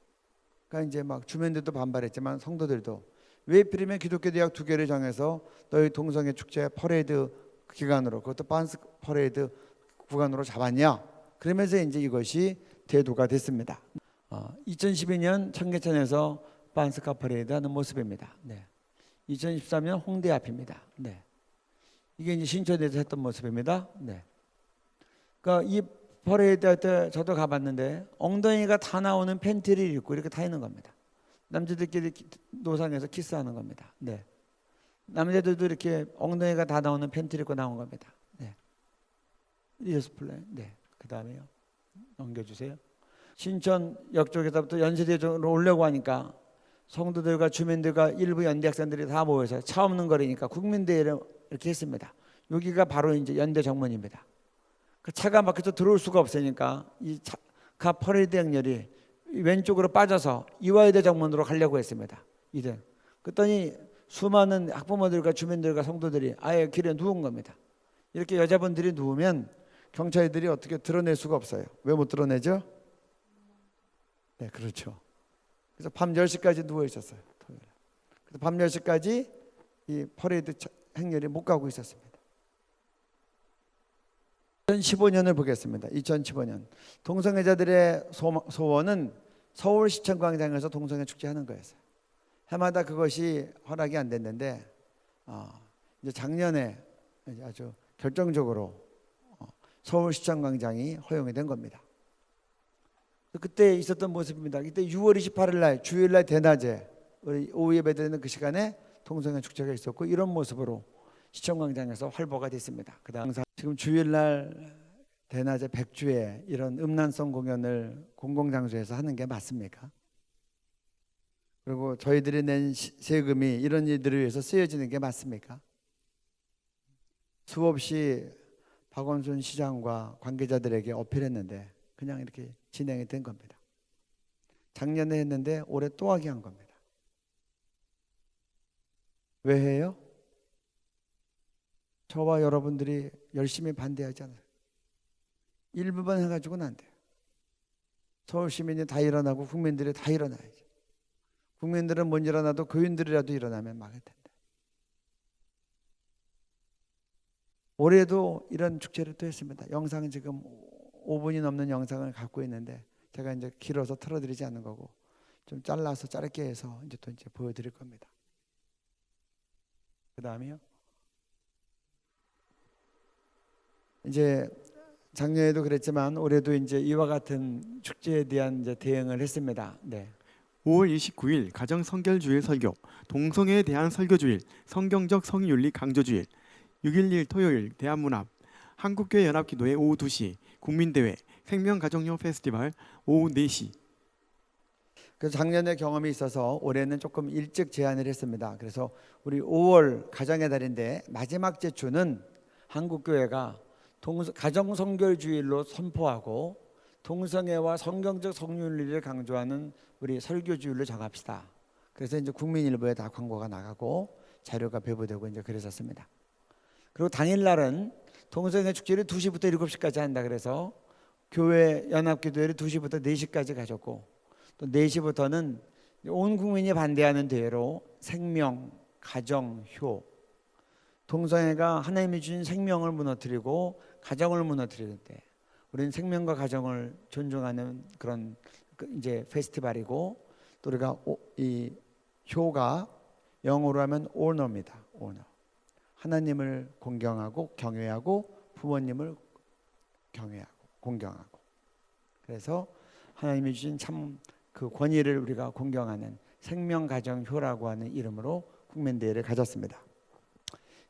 그러니까 이제 막 주민들도 반발했지만 성도들도 왜 필이면 기독교 대학 2개를 정해서 너희 동성애 축제 퍼레이드 기간으로 그것도 반스 퍼레이드 구간으로 잡았냐? 그러면서 이제 이것이 대두가 됐습니다. 2012년 청계천에서 반스카 퍼레이드 하는 모습입니다. 네. 2013년 홍대 앞입니다. 네. 이게 이제 신천에서 했던 모습입니다. 네. 그러니까 이 퍼레이드 할 때 저도 가봤는데 엉덩이가 다 나오는 팬티를 입고 이렇게 타 있는 겁니다. 남자들끼리 노상에서 키스하는 겁니다. 네. 남자들도 이렇게 엉덩이가 다 나오는 팬티를 입고 나온 겁니다. 네. 리더스플레이. 네. 그 다음에요. 넘겨주세요. 신천역 쪽에서부터 연세대 쪽으로 오려고 하니까 성도들과 주민들과 일부 연대 학생들이 다 모여서 차 없는 거리니까 국민대회를 이렇게 했습니다. 여기가 바로 이제 연대 정문입니다. 그 차가 막혀서 들어올 수가 없으니까 이 가 퍼레이드 행렬이 왼쪽으로 빠져서 이화여대 정문으로 가려고 했습니다. 이제 그랬더니 수많은 학부모들과 주민들과 성도들이 아예 길에 누운 겁니다. 이렇게 여자분들이 누우면 경찰들이 어떻게 드러낼 수가 없어요. 왜 못 드러내죠? 네, 그렇죠. 그래서 밤 10시까지 누워 있었어요. 밤 10시까지 이 퍼레이드 행렬이 못 가고 있었습니다. 2015년을 보겠습니다. 2015년 동성애자들의 소원은 서울시청 광장에서 동성애 축제하는 거였어요. 해마다 그것이 허락이 안 됐는데 이제 작년에 이제 아주 결정적으로 서울시청 광장이 허용이 된 겁니다. 그때 있었던 모습입니다. 그때 6월 28일 날 주일날 대낮에 우리 오후 예배드리는 그 시간에 동성애 축제가 있었고 이런 모습으로 시청광장에서 활보가 됐습니다. 그다음 지금 주일날 대낮에 백주에 이런 음란성 공연을 공공장소에서 하는 게 맞습니까? 그리고 저희들이 낸 세금이 이런 일들을 위해서 쓰여지는 게 맞습니까? 수없이 박원순 시장과 관계자들에게 어필했는데 그냥 이렇게 진행이 된 겁니다. 작년에 했는데 올해 또 하게 한 겁니다. 왜 해요? 저와 여러분들이 열심히 반대하잖아요. 일부만 해가지고는 안 돼요. 서울 시민이 다 일어나고 국민들이 다 일어나야죠. 국민들은 못 일어나도 교인들이라도 일어나면 막을 텐데. 올해도 이런 축제를 또 했습니다. 영상은 지금 5분이 넘는 영상을 갖고 있는데 제가 이제 길어서 틀어드리지 않는 거고 좀 잘라서 짧게 해서 이제 또 이제 보여드릴 겁니다. 그 다음이요. 이제 작년에도 그랬지만 올해도 이제 이와 같은 축제에 대한 이제 대응을 했습니다. 네. 5월 29일 가정 성결주일 설교, 동성애에 대한 설교주일, 성경적 성윤리 강조주일, 6.11 토요일 대한문합, 한국교회 연합기도회 오후 2시, 국민대회, 생명가정용 페스티벌 오후 4시. 그래서 작년에 경험이 있어서 올해는 조금 일찍 제안을 했습니다. 그래서 우리 5월 가정의 달인데 마지막 제주는 한국교회가 가정성결주일로 선포하고 동성애와 성경적 성윤리를 강조하는 우리 설교주일로 정합시다. 그래서 이제 국민일보에 다 광고가 나가고 자료가 배부되고 이제 그랬었습니다. 그리고 당일날은 동성애 축제를 2시부터 7시까지 한다 그래서 교회 연합기도회를 2시부터 4시까지 가졌고 또 4시부터는 온 국민이 반대하는 대회로 생명, 가정, 효 동성애가 하나님이 주신 생명을 무너뜨리고 가정을 무너뜨리는데 우리는 생명과 가정을 존중하는 그런 이제 페스티벌이고 또 우리가 이 효가 영어로 하면 오너입니다. 오너. 하나님을 공경하고 경외하고 부모님을 경외하고 공경하고 그래서 하나님이 주신 참 그 권위를 우리가 공경하는 생명가정효라고 하는 이름으로 국민대회를 가졌습니다.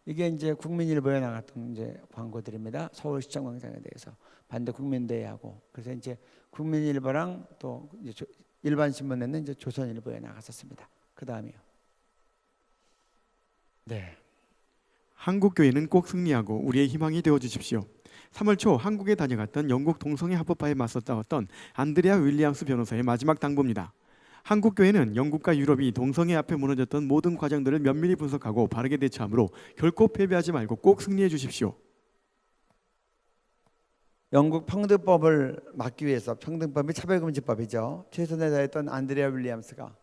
이게 이제 국민일보에 나갔던 이제 광고들입니다. 서울시청 광장에 대해서 반대 국민대회하고 그래서 이제 국민일보랑 또 이제 일반 신문에는 이제 조선일보에 나갔었습니다. 그 다음이요. 네. 한국교회는 꼭 승리하고 우리의 희망이 되어 주십시오. 3월 초 한국에 다녀갔던 영국 동성애 합법화에 맞서 싸웠던 안드레아 윌리엄스 변호사의 마지막 당부입니다. 한국교회는 영국과 유럽이 동성애 앞에 무너졌던 모든 과정들을 면밀히 분석하고 바르게 대처하므로 결코 패배하지 말고 꼭 승리해 주십시오. 영국 평등법을 막기 위해서 평등법이 차별금지법이죠. 최선을 다했던 안드레아 윌리엄스가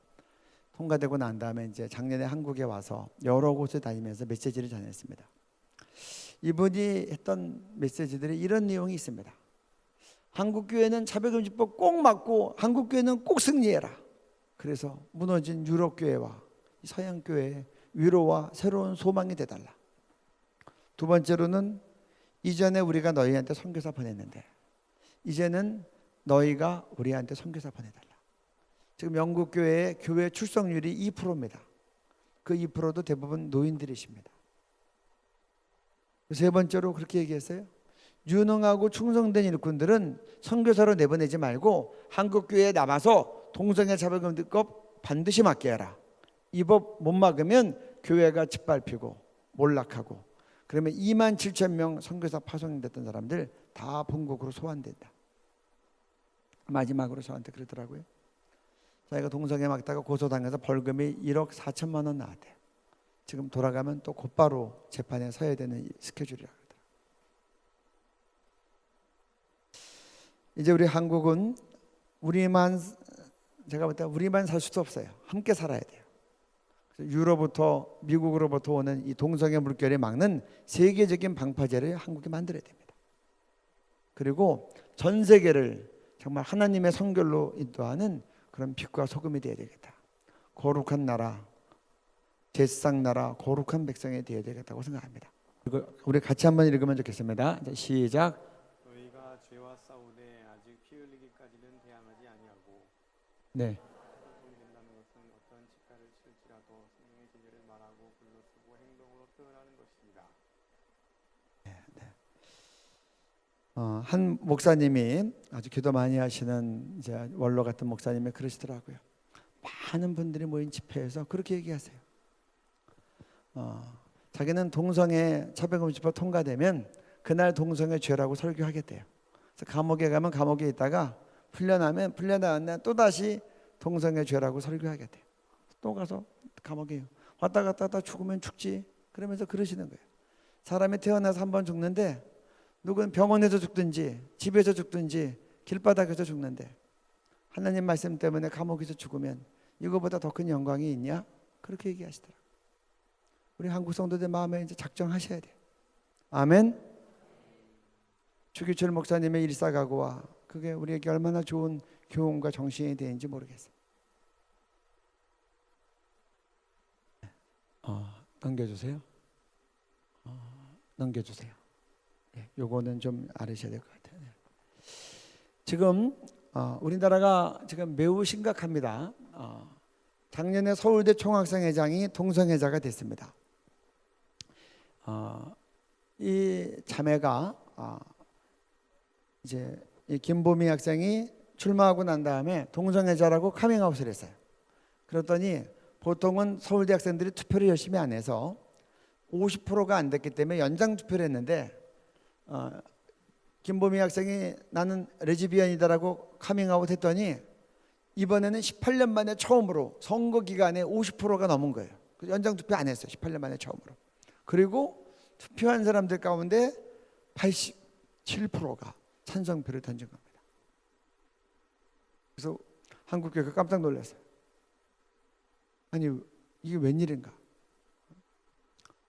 통과되고 난 다음에 이제 작년에 한국에 와서 여러 곳을 다니면서 메시지를 전했습니다. 이분이 했던 메시지들이 이런 내용이 있습니다. 한국교회는 차별금지법 꼭 막고 한국교회는 꼭 승리해라. 그래서 무너진 유럽교회와 서양교회의 위로와 새로운 소망이 되달라. 두 번째로는 이전에 우리가 너희한테 선교사 보냈는데 이제는 너희가 우리한테 선교사 보내달라. 지금 영국교회의 교회 출석률이 2%입니다. 그 2%도 대부분 노인들이십니다. 세 번째로 그렇게 얘기했어요. 유능하고 충성된 일꾼들은 선교사로 내보내지 말고 한국교회에 남아서 동성애 차별금지법 반드시 막게 해라. 이 법 못 막으면 교회가 짓밟히고 몰락하고 그러면 27,000명 선교사 파송됐던 사람들 다 본국으로 소환된다. 마지막으로 저한테 그러더라고요. 자기가 동성애 막다가 고소당해서 벌금이 1억 4천만 원 나왔대요. 지금 돌아가면 또 곧바로 재판에 서야 되는 스케줄이라고 그러더라고요. 이제 우리 한국은 제가 볼 때 우리만 살 수도 없어요. 함께 살아야 돼요. 유럽부터 미국으로부터 오는 이 동성애 물결을 막는 세계적인 방파제를 한국이 만들어야 됩니다. 그리고 전 세계를 정말 하나님의 성결로 인도하는 그런 빛과 소금이 되어야 되겠다. 거룩한 나라, 제사장 나라, 거룩한 백성이 되어야 되겠다고 생각합니다. 그리고 우리 같이 한번 읽으면 좋겠습니다. 자, 시작. 너희가 죄와 싸우되 아직 피 흘리기까지는 대항하지 아니하고 네. 된다는 것은 어떤 직가를 칠지라도 생명의 진리를 말하고 글로 쓰고 행동으로 표현하는 것입니다. 한 목사님이 아주 기도 많이 하시는 이제 원로 같은 목사님이 그러시더라고요. 많은 분들이 모인 집회에서 그렇게 얘기하세요. 자기는 동성애 차별금지법 통과되면 그날 동성애 죄라고 설교하겠대요. 그래서 감옥에 가면 감옥에 있다가 풀려나면 풀려나왔나 또 다시 동성애 죄라고 설교하겠대요. 또 가서 감옥에 왔다 갔다 하다 죽으면 죽지 그러면서 그러시는 거예요. 사람이 태어나서 한 번 죽는데 누구는 병원에서 죽든지 집에서 죽든지 길바닥에서 죽는데 하나님 말씀 때문에 감옥에서 죽으면 이거보다 더 큰 영광이 있냐? 그렇게 얘기하시더라고요. 우리 한국 성도들 마음에 이제 작정하셔야 돼요. 아멘. 주기철 목사님의 일사각오와 그게 우리에게 얼마나 좋은 교훈과 정신이 되는지 모르겠어요. 넘겨주세요. 넘겨주세요. 요거는 좀 알으셔야 될 것 같아요. 지금 우리나라가 지금 매우 심각합니다. 작년에 서울대 총학생회장이 동성애자가 됐습니다. 이 자매가 이제 이 김보미 학생이 출마하고 난 다음에 동성애자라고 카밍아웃을 했어요. 그랬더니 보통은 서울대 학생들이 투표를 열심히 안 해서 50%가 안 됐기 때문에 연장 투표를 했는데 김보미 학생이 나는 레즈비언이다라고 카밍아웃 했더니 이번에는 18년 만에 처음으로 선거 기간에 50%가 넘은 거예요. 연장 투표 안 했어요. 18년 만에 처음으로. 그리고 투표한 사람들 가운데 87%가 찬성표를 던진 겁니다. 그래서 한국교회가 깜짝 놀랐어요. 아니 이게 웬일인가.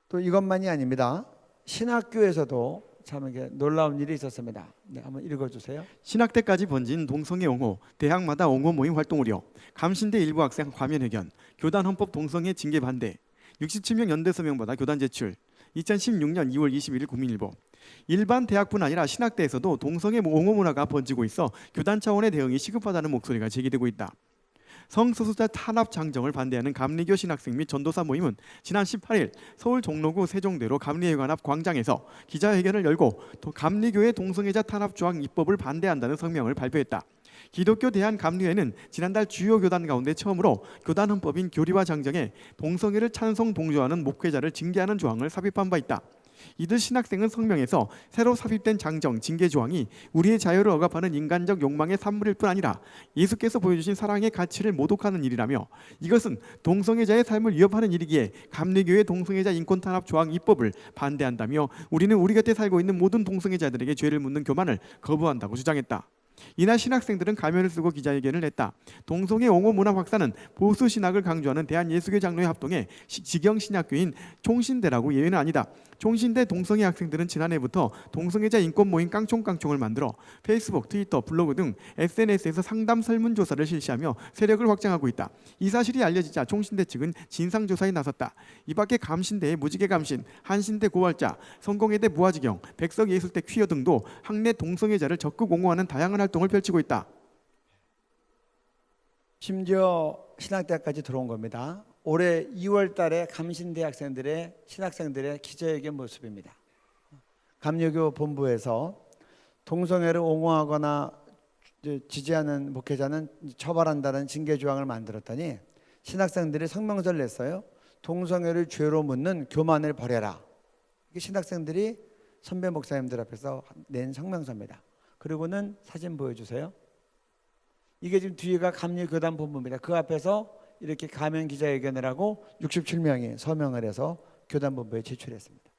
또 이것만이 아닙니다. 신학교에서도 참 이게 놀라운 일이 있었습니다. 네, 한번 읽어주세요. 신학대까지 번진 동성애 옹호, 대학마다 옹호 모임 활동 우려, 감신대 일부 학생 과면회견, 교단 헌법 동성애 징계 반대, 67명 연대 서명받아 교단 제출, 2016년 2월 21일 국민일보. 일반 대학뿐 아니라 신학대에서도 동성애 옹호 문화가 번지고 있어 교단 차원의 대응이 시급하다는 목소리가 제기되고 있다. 성소수자 탄압 장정을 반대하는 감리교 신학생 및 전도사 모임은 지난 18일 서울 종로구 세종대로 감리회관 앞 광장에서 기자회견을 열고 감리교의 동성애자 탄압 조항 입법을 반대한다는 성명을 발표했다. 기독교 대한감리회는 지난달 주요 교단 가운데 처음으로 교단 헌법인 교리와 장정에 동성애를 찬성 동조하는 목회자를 징계하는 조항을 삽입한 바 있다. 이들 신학생은 성명에서 새로 삽입된 장정, 징계 조항이 우리의 자유를 억압하는 인간적 욕망의 산물일 뿐 아니라 예수께서 보여주신 사랑의 가치를 모독하는 일이라며 이것은 동성애자의 삶을 위협하는 일이기에 감리교의 동성애자 인권 탄압 조항 입법을 반대한다며 우리는 우리 곁에 살고 있는 모든 동성애자들에게 죄를 묻는 교만을 거부한다고 주장했다. 이날 신학생들은 가면을 쓰고 기자회견을 했다. 동성애 옹호 문화 확산은 보수 신학을 강조하는 대한예수교 장로회 합동의 지경신학교인 총신대라고 예외는 아니다. 총신대 동성애 학생들은 지난해부터 동성애자 인권 모임 깡총깡총을 만들어 페이스북, 트위터, 블로그 등 SNS에서 상담 설문조사를 실시하며 세력을 확장하고 있다. 이 사실이 알려지자 총신대 측은 진상조사에 나섰다. 이 밖에 감신대의 무지개감신, 한신대 고발자, 성공회대 무아지경, 백석예술대 퀴어 등도 학내 동성애자를 적극 옹호하는 다양한 활동을 펼치고 있다. 심지어 신학대학까지 들어온 겁니다. 올해 2월 달에 감신대 학생들의 신학생들의 기자회견 모습입니다. 감리교 본부에서 동성애를 옹호하거나 지지하는 목회자는 처벌한다는 징계 조항을 만들었더니 신학생들이 성명서를 냈어요. 동성애를 죄로 묻는 교만을 버려라. 이게 신학생들이 선배 목사님들 앞에서 낸 성명서입니다. 그리고는 사진 보여주세요. 이게 지금 뒤에가 감리교단 본부입니다. 그 앞에서 이렇게 가면 기자회견을 하고 67명이 서명을 해서 교단 본부에 제출했습니다.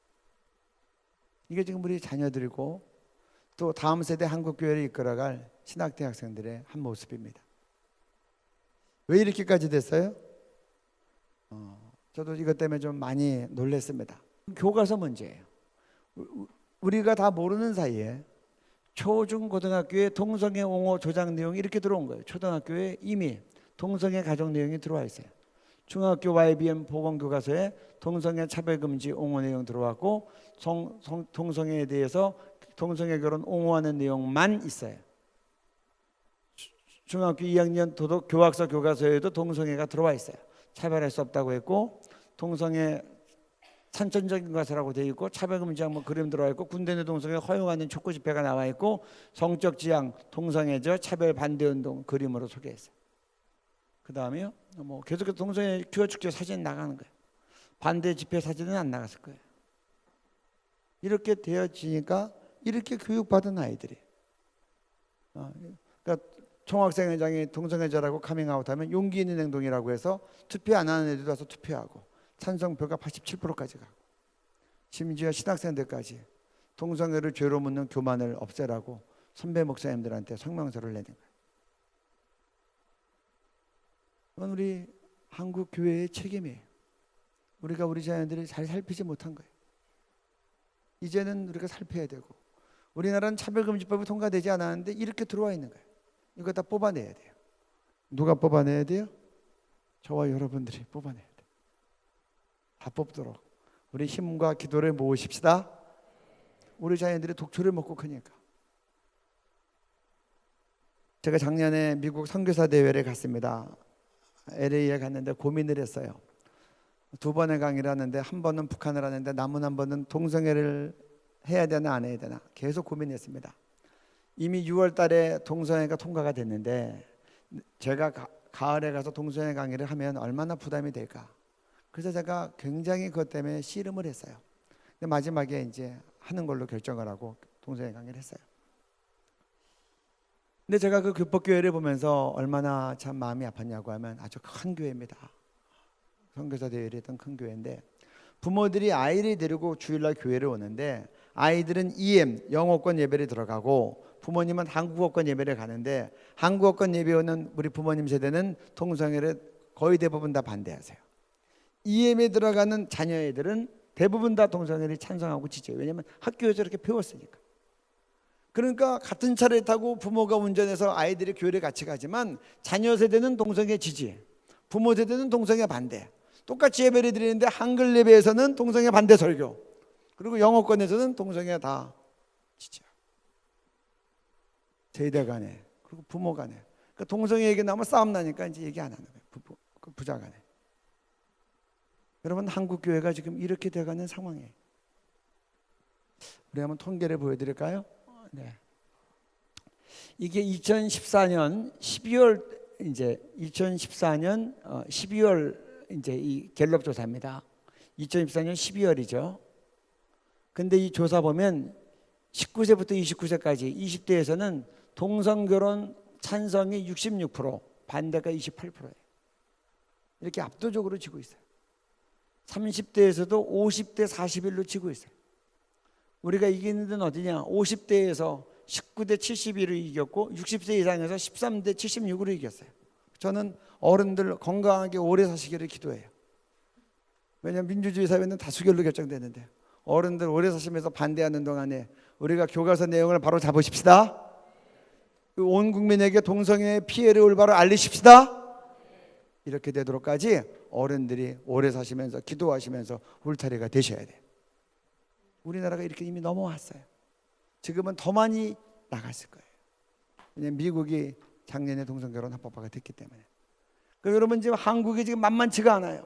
이게 지금 우리 자녀들이고 또 다음 세대 한국교회를 이끌어갈 신학대 학생들의 한 모습입니다. 왜 이렇게까지 됐어요? 저도 이것 때문에 좀 많이 놀랐습니다. 교과서 문제예요. 우리가 다 모르는 사이에 초중고등학교에 동성애 옹호 조장 내용이 이렇게 들어온 거예요. 초등학교에 이미 동성애 가정 내용이 들어와 있어요. 중학교 YBM 보건교과서에 동성애 차별금지 옹호 내용 들어왔고 동성애에 대해서 동성애 결혼 옹호하는 내용만 있어요. 중학교 2학년 도덕 교학서 교과서에도 동성애가 들어와 있어요. 차별할 수 없다고 했고 동성애 선천적인 것이라고 되어 있고 차별금지 항목 그림 들어와 있고 군대 내 동성애 허용하는 촉구 집회가 나와 있고 성적 지향 동성애죠 차별 반대 운동 그림으로 소개했어요. 그 다음에요 뭐 계속해서 동성애 교회 축제 사진 나가는 거예요. 반대 집회 사진은 안 나갔을 거예요. 이렇게 되어지니까 이렇게 교육받은 아이들이 그러니까 총학생회장이 동성애자라고 카밍아웃하면 용기 있는 행동이라고 해서 투표 안 하는 애들도 와서 투표하고 찬성표가 87%까지 가고 심지어 신학생들까지 동성애를 죄로 묻는 교만을 없애라고 선배 목사님들한테 성명서를 내는 거예요. 이건 우리 한국 교회의 책임이에요. 우리가 우리 자녀들이 잘 살피지 못한 거예요. 이제는 우리가 살펴야 되고 우리나라는 차별금지법이 통과되지 않았는데 이렇게 들어와 있는 거예요. 이거 다 뽑아내야 돼요. 누가 뽑아내야 돼요? 저와 여러분들이 뽑아내야 돼요. 다 뽑도록 우리 힘과 기도를 모으십시다. 우리 자녀들이 독초를 먹고 크니까. 제가 작년에 미국 선교사 대회를 갔습니다. LA에 갔는데 고민을 했어요. 2번의 강의를 하는데 한 번은 북한을 하는데 남은 한 번은 동성애를 해야 되나 안 해야 되나 계속 고민했습니다. 이미 6월 달에 동성애가 통과가 됐는데 제가 가을에 가서 동성애 강의를 하면 얼마나 부담이 될까. 그래서 제가 굉장히 그것 때문에 씨름을 했어요. 근데 마지막에 이제 하는 걸로 결정을 하고 동성애 강의를 했어요. 근데 제가 그 교법교회를 보면서 얼마나 참 마음이 아팠냐고 하면 아주 큰 교회입니다. 선교사 대회를 했던 큰 교회인데 부모들이 아이를 데리고 주일날 교회를 오는데 아이들은 EM 영어권 예배를 들어가고 부모님은 한국어권 예배를 가는데 한국어권 예배 오는 우리 부모님 세대는 동성애를 거의 대부분 다 반대하세요. EM에 들어가는 자녀애들은 대부분 다 동성애를 찬성하고 지지해요. 왜냐하면 학교에서 이렇게 배웠으니까. 그러니까 같은 차를 타고 부모가 운전해서 아이들이 교회를 같이 가지만 자녀 세대는 동성애 지지, 부모 세대는 동성애 반대. 똑같이 예배를 드리는데 한글 예배에서는 동성애 반대 설교, 그리고 영어권에서는 동성애 다 지지하고. 세대 간에 그리고 부모 간에. 그러니까 동성애 얘기 나오면 싸움 나니까 이제 얘기 안 하는 거예요. 부자 간에. 여러분 한국 교회가 지금 이렇게 돼가는 상황이에요. 우리 한번 통계를 보여드릴까요? 네. 이게 2014년 12월 이제 2014년 12월 이제 이 갤럽 조사입니다. 2014년 12월이죠. 근데 이 조사 보면 19세부터 29세까지 20대에서는 동성 결혼 찬성이 66%, 반대가 28%예요. 이렇게 압도적으로 지고 있어요. 30대에서도 50대 41로 지고 있어요. 우리가 이기는 데는 어디냐? 50대에서 19대 71로 이겼고 60세 이상에서 13대 76으로 이겼어요. 저는 어른들 건강하게 오래 사시기를 기도해요. 왜냐하면 민주주의 사회는 다수결로 결정되는데 어른들 오래 사시면서 반대하는 동안에 우리가 교과서 내용을 바로 잡으십시다. 온 국민에게 동성애의 피해를 올바로 알리십시다. 이렇게 되도록까지 어른들이 오래 사시면서 기도하시면서 울타리가 되셔야 돼요. 우리나라가 이렇게 이미 넘어왔어요. 지금은 더 많이 나갔을 거예요. 왜냐하면 미국이 작년에 동성결혼 합법화가 됐기 때문에. 그러니까 여러분 지금 한국이 지금 만만치가 않아요.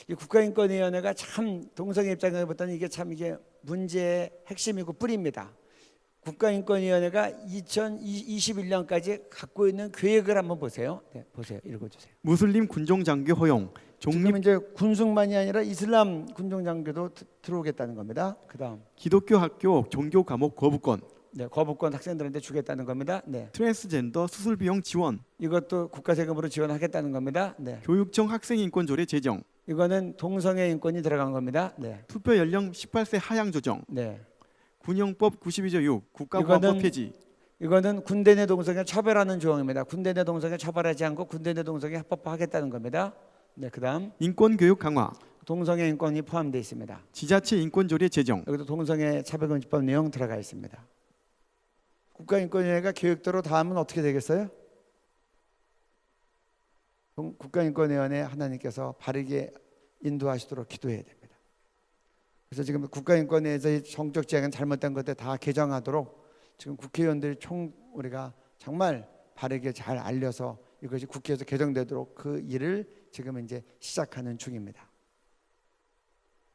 이 국가인권위원회가 참 동성애 입장에서 보다는 이게 참 이게 문제의 핵심이고 뿌리입니다. 국가인권위원회가 2021년까지 갖고 있는 계획을 한번 보세요. 네, 보세요. 읽어주세요. 무슬림 군종 장교 허용. 지금 이제 군숙만이 아니라 이슬람 군종 장교도 들어오겠다는 겁니다. 그다음 기독교 학교 종교 과목 거부권. 네, 거부권 학생들한테 주겠다는 겁니다. 네. 트랜스젠더 수술 비용 지원. 이것도 국가 세금으로 지원하겠다는 겁니다. 네. 교육청 학생 인권 조례 제정. 이거는 동성애 인권이 들어간 겁니다. 네. 투표 연령 18세 하향 조정. 네. 군형법 92조 6 국가보안법 폐지. 이거는 군대 내 동성애 처벌하는 조항입니다. 군대 내 동성애 처벌하지 않고 군대 내 동성애 합법화하겠다는 겁니다. 네, 그다음 인권교육 강화, 동성애 인권이 포함되어 있습니다. 지자체 인권조례 제정, 여기도 동성애 차별금지법 내용 들어가 있습니다. 국가인권위원회가 교육대로 다음은 어떻게 되겠어요? 국가인권위원회 하나님께서 바르게 인도하시도록 기도해야 됩니다. 그래서 지금 국가인권위에서 성적 제한 잘못된 것들 다 개정하도록 지금 국회의원들이 우리가 정말 바르게 잘 알려서 이것이 국회에서 개정되도록 그 일을 지금 이제 시작하는 중입니다.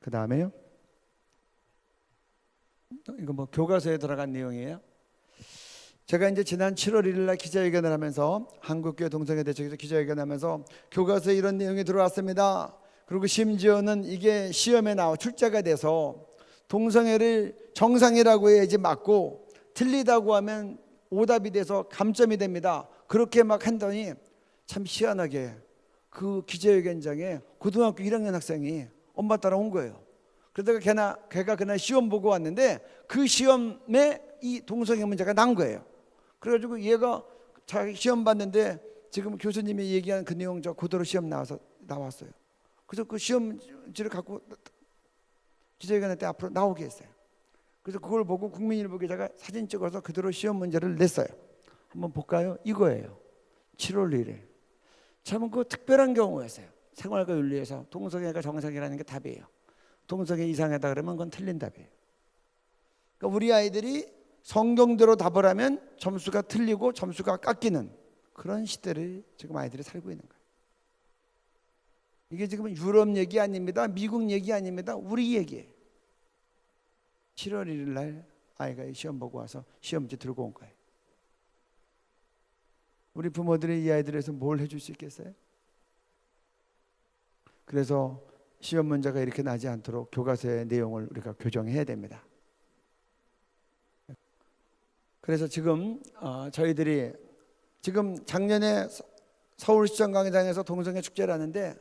그 다음에요. 이거 뭐 교과서에 들어간 내용이에요. 제가 이제 지난 7월 1일 날 기자회견을 하면서 한국교회 동성애 대책에서 기자회견을 하면서 교과서에 이런 내용이 들어왔습니다. 그리고 심지어는 이게 시험에 나와 출제가 돼서 동성애를 정상이라고 해야지 맞고 틀리다고 하면 오답이 돼서 감점이 됩니다. 그렇게 막 한더니 참 희한하게 그 기자회견장에 고등학교 1학년 학생이 엄마 따라 온 거예요. 그러다가 걔가 그날 시험 보고 왔는데 그 시험에 이 동성애 문제가 난 거예요. 그래가지고 얘가 자기 시험 봤는데 지금 교수님이 얘기한 그 내용 저 그대로 시험 나왔어요. 그래서 그 시험지를 갖고 기자회견 때 앞으로 나오게 했어요. 그래서 그걸 보고 국민일보 기자가 사진 찍어서 그대로 시험 문제를 냈어요. 한번 볼까요? 이거예요. 7월 1일. 참 그 특별한 경우였어요. 생활과 윤리에서 동성애가 정상이라는 게 답이에요. 동성애 이상하다 그러면 그건 틀린 답이에요. 그러니까 우리 아이들이 성경대로 답을 하면 점수가 틀리고 점수가 깎이는 그런 시대를 지금 아이들이 살고 있는 거예요. 이게 지금 유럽 얘기 아닙니다. 미국 얘기 아닙니다. 우리 얘기예요. 7월 1일 날 아이가 시험 보고 와서 시험지 들고 온 거예요. 우리 부모들이 이 아이들에 대해서 뭘 해줄 수 있겠어요? 그래서 시험 문제가 이렇게 나지 않도록 교과서의 내용을 우리가 교정해야 됩니다. 그래서 지금 저희들이 지금 작년에 서울시청 광장에서 동성애 축제를 하는데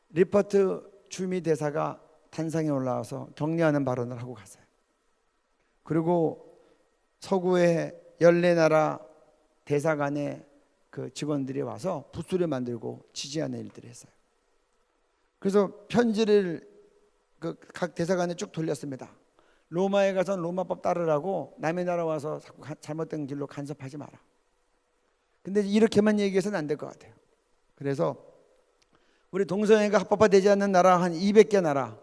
리퍼트 주미 대사가 단상에 올라와서 격려하는 발언을 하고 갔어요. 그리고 서구의 14나라 대사관의 그 직원들이 와서 붓소리 만들고 지지하는 일들을 했어요. 그래서 편지를 각 대사관에 쭉 돌렸습니다. 로마에 가서 로마법 따르라고 남의 나라 와서 자꾸 잘못된 길로 간섭하지 마라. 근데 이렇게만 얘기해서는 안 될 것 같아요. 그래서 우리 동성애가 합법화되지 않는 나라 한 200개 나라,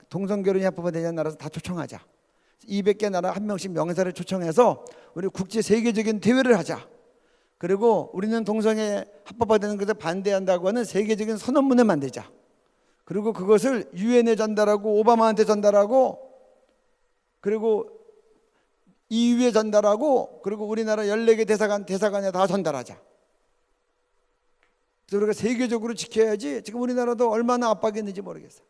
동성결혼이 합법화되지 않는 나라에서 다 초청하자. 200개 나라 한 명씩 명사를 초청해서 우리 국제 세계적인 대회를 하자. 그리고 우리는 동성애 합법화되는 것에 반대한다고 하는 세계적인 선언문을 만들자. 그리고 그것을 유엔에 전달하고 오바마한테 전달하고 그리고 EU에 전달하고 그리고 우리나라 14개 대사관에 다 전달하자. 그래서 우리가 세계적으로 지켜야지 지금 우리나라도 얼마나 압박이 있는지 모르겠어요.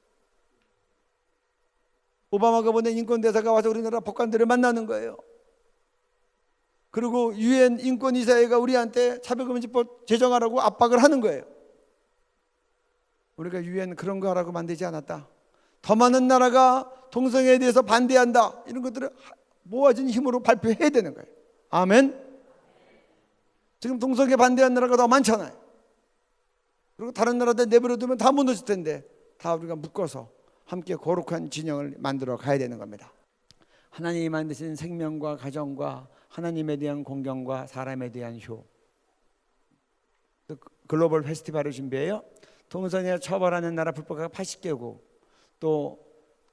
오바마가 보낸 인권대사가 와서 우리나라 법관들을 만나는 거예요. 그리고 유엔 인권이사회가 우리한테 차별금지법 제정하라고 압박을 하는 거예요. 우리가 유엔 그런 거 하라고 만들지 않았다. 더 많은 나라가 동성애에 대해서 반대한다. 이런 것들을 모아진 힘으로 발표해야 되는 거예요. 아멘. 지금 동성애 반대하는 나라가 더 많잖아요. 그리고 다른 나라들 내버려두면 다 무너질 텐데 다 우리가 묶어서 함께 거룩한 진영을 만들어 가야 되는 겁니다. 하나님이 만드신 생명과 가정과 하나님에 대한 공경과 사람에 대한 효. 글로벌 페스티벌을 준비해요. 동성애 처벌하는 나라 불법화가 80개국, 또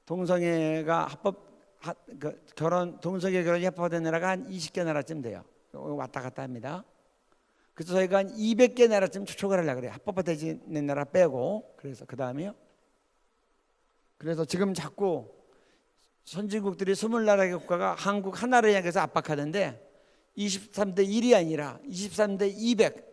동성애가 동성애 결혼이 합법화된 나라가 한 20개 나라쯤 돼요. 왔다 갔다 합니다. 그래서 저희가 한 200개 나라쯤 초청을 하려고 그래요. 합법화되지 않는 나라 빼고. 그래서 그 다음에요. 그래서 지금 자꾸 선진국들이 20나라의 국가가 한국 하나를 향해서 압박하는데 23대 1이 아니라 23대 200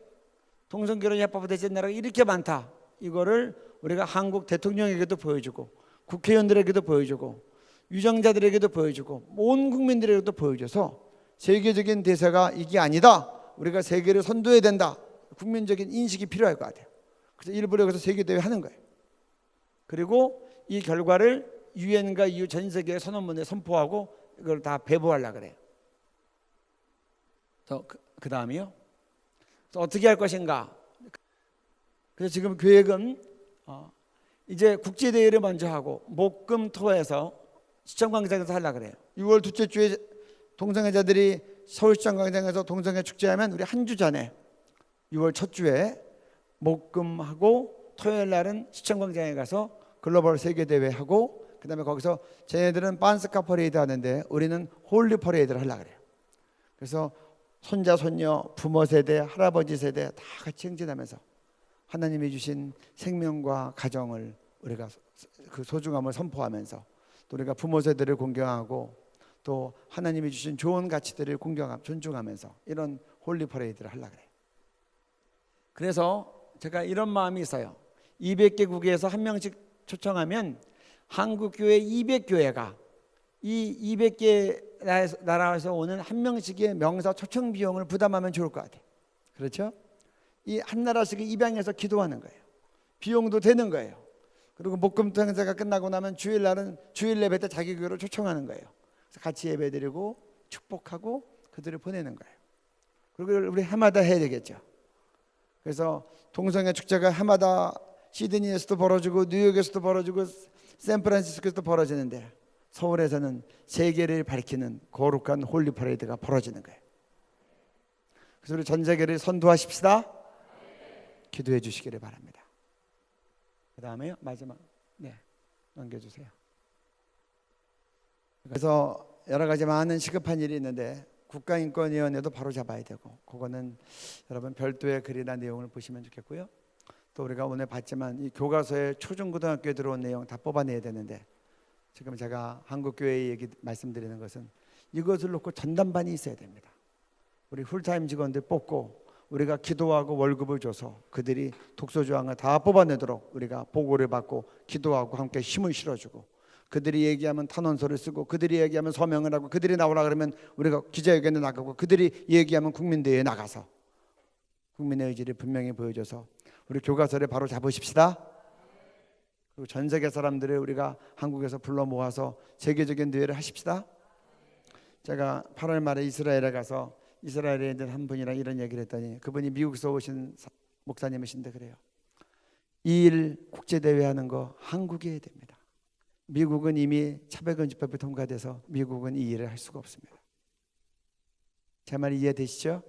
동성결혼이 합법화되지 않는 나라가 이렇게 많다. 이거를 우리가 한국 대통령에게도 보여주고 국회의원들에게도 보여주고 유정자들에게도 보여주고 온 국민들에게도 보여줘서 세계적인 대세가 이게 아니다. 우리가 세계를 선도해야 된다. 국민적인 인식이 필요할 것 같아요. 그래서 일부러 여기서 세계대회 하는 거예요. 그리고 이 결과를 유엔과 EU 전 세계 선언문에 선포하고 이걸 다 배부하려고 그래요. 또 그 다음이요. 또 어떻게 할 것인가? 그래서 지금 계획은 이제 국제대회를 먼저 하고 목금토에서 시청광장에서 하려고 그래요. 6월 둘째 주에 동성애자들이 서울시청광장에서 동성애 축제하면 우리 한 주 전에 6월 첫 주에 목금하고 토요일 날은 시청광장에 가서 글로벌 세계대회 하고 그 다음에 거기서 쟤네들은 반스카 퍼레이드 하는데 우리는 홀리 퍼레이드를 하려고 그래요. 그래서 손자, 손녀, 부모 세대, 할아버지 세대 다 같이 행진하면서 하나님이 주신 생명과 가정을 우리가 그 소중함을 선포하면서 또 우리가 부모 세대를 공경하고 또 하나님이 주신 좋은 가치들을 존중하면서 이런 홀리 퍼레이드를 하려고 그래요. 그래서 제가 이런 마음이 있어요. 200개국에서 한 명씩 초청하면 한국교회 200교회가 이 200개 나라에서 오는 한 명씩의 명사 초청 비용을 부담하면 좋을 것 같아요. 그렇죠? 이 한 나라씩 입양해서 기도하는 거예요. 비용도 되는 거예요. 그리고 목금토 행사가 끝나고 나면 주일날은 주일 예배 때 자기 교회로 초청하는 거예요. 그래서 같이 예배드리고 축복하고 그들을 보내는 거예요. 그리고 우리 해마다 해야 되겠죠. 그래서 동성애 축제가 해마다 시드니에서도 벌어지고 뉴욕에서도 벌어지고 샌프란시스코에서도 벌어지는데 서울에서는 세계를 밝히는 거룩한 홀리 퍼레이드가 벌어지는 거예요. 그래서 우리 전 세계를 선도하십시다. 기도해 주시기를 바랍니다. 그 다음에요 마지막 넘겨주세요. 그래서 여러 가지 많은 시급한 일이 있는데 국가인권위원회도 바로 잡아야 되고 그거는 여러분 별도의 글이나 내용을 보시면 좋겠고요. 또 우리가 오늘 봤지만 이 교과서에 초중고등학교에 들어온 내용 다 뽑아내야 되는데 지금 제가 한국교회 얘기 말씀드리는 것은 이것을 놓고 전담반이 있어야 됩니다. 우리 풀타임 직원들 뽑고 우리가 기도하고 월급을 줘서 그들이 독소조항을 다 뽑아내도록 우리가 보고를 받고 기도하고 함께 힘을 실어주고 그들이 얘기하면 탄원서를 쓰고 그들이 얘기하면 서명을 하고 그들이 나오라 그러면 우리가 기자회견에 나가고 그들이 얘기하면 국민대회에 나가서 국민의 의지를 분명히 보여줘서 우리 교과서를 바로 잡으십시다. 그리고 전 세계 사람들을 우리가 한국에서 불러 모아서 세계적인 대회를 하십시다. 제가 8월 말에 이스라엘에 가서 이스라엘에 있는 한 분이랑 이런 얘기를 했더니 그분이 미국에서 오신 목사님이신데 그래요. 이 일 국제대회 하는 거 한국이 해야 됩니다. 미국은 이미 차별금지법이 통과돼서 미국은 이 일을 할 수가 없습니다. 제 말이 이해되시죠?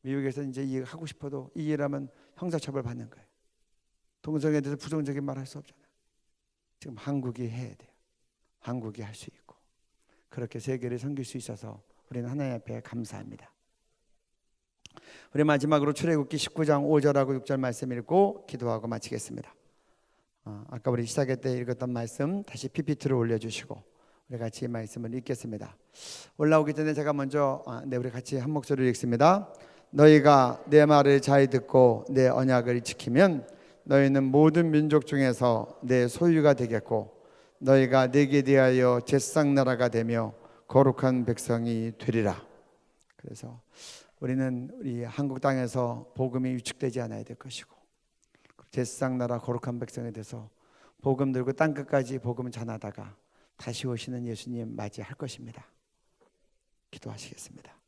미국에서 이제 이 하고 싶어도 이 일하면 형사처벌 받는 거예요. 동성애에 대해서 부정적인 말 할 수 없잖아요. 지금 한국이 해야 돼요. 한국이 할 수 있고 그렇게 세계를 섬길 수 있어서 우리는 하나님 앞에 감사합니다. 우리 마지막으로 출애굽기 19장 5절하고 6절 말씀 읽고 기도하고 마치겠습니다. 아까 우리 시작할 때 읽었던 말씀 다시 PPT로 올려주시고 우리 같이 이 말씀을 읽겠습니다. 올라오기 전에 제가 먼저 우리 같이 한 목소리로 읽습니다. 너희가 내 말을 잘 듣고 내 언약을 지키면 너희는 모든 민족 중에서 내 소유가 되겠고 너희가 내게 대하여 제사장 나라가 되며 거룩한 백성이 되리라. 그래서 우리는 우리 한국 땅에서 복음이 위축되지 않아야 될 것이고 제사장 나라 거룩한 백성이 돼서 복음 들고 땅끝까지 복음 전하다가 다시 오시는 예수님 맞이할 것입니다. 기도하시겠습니다.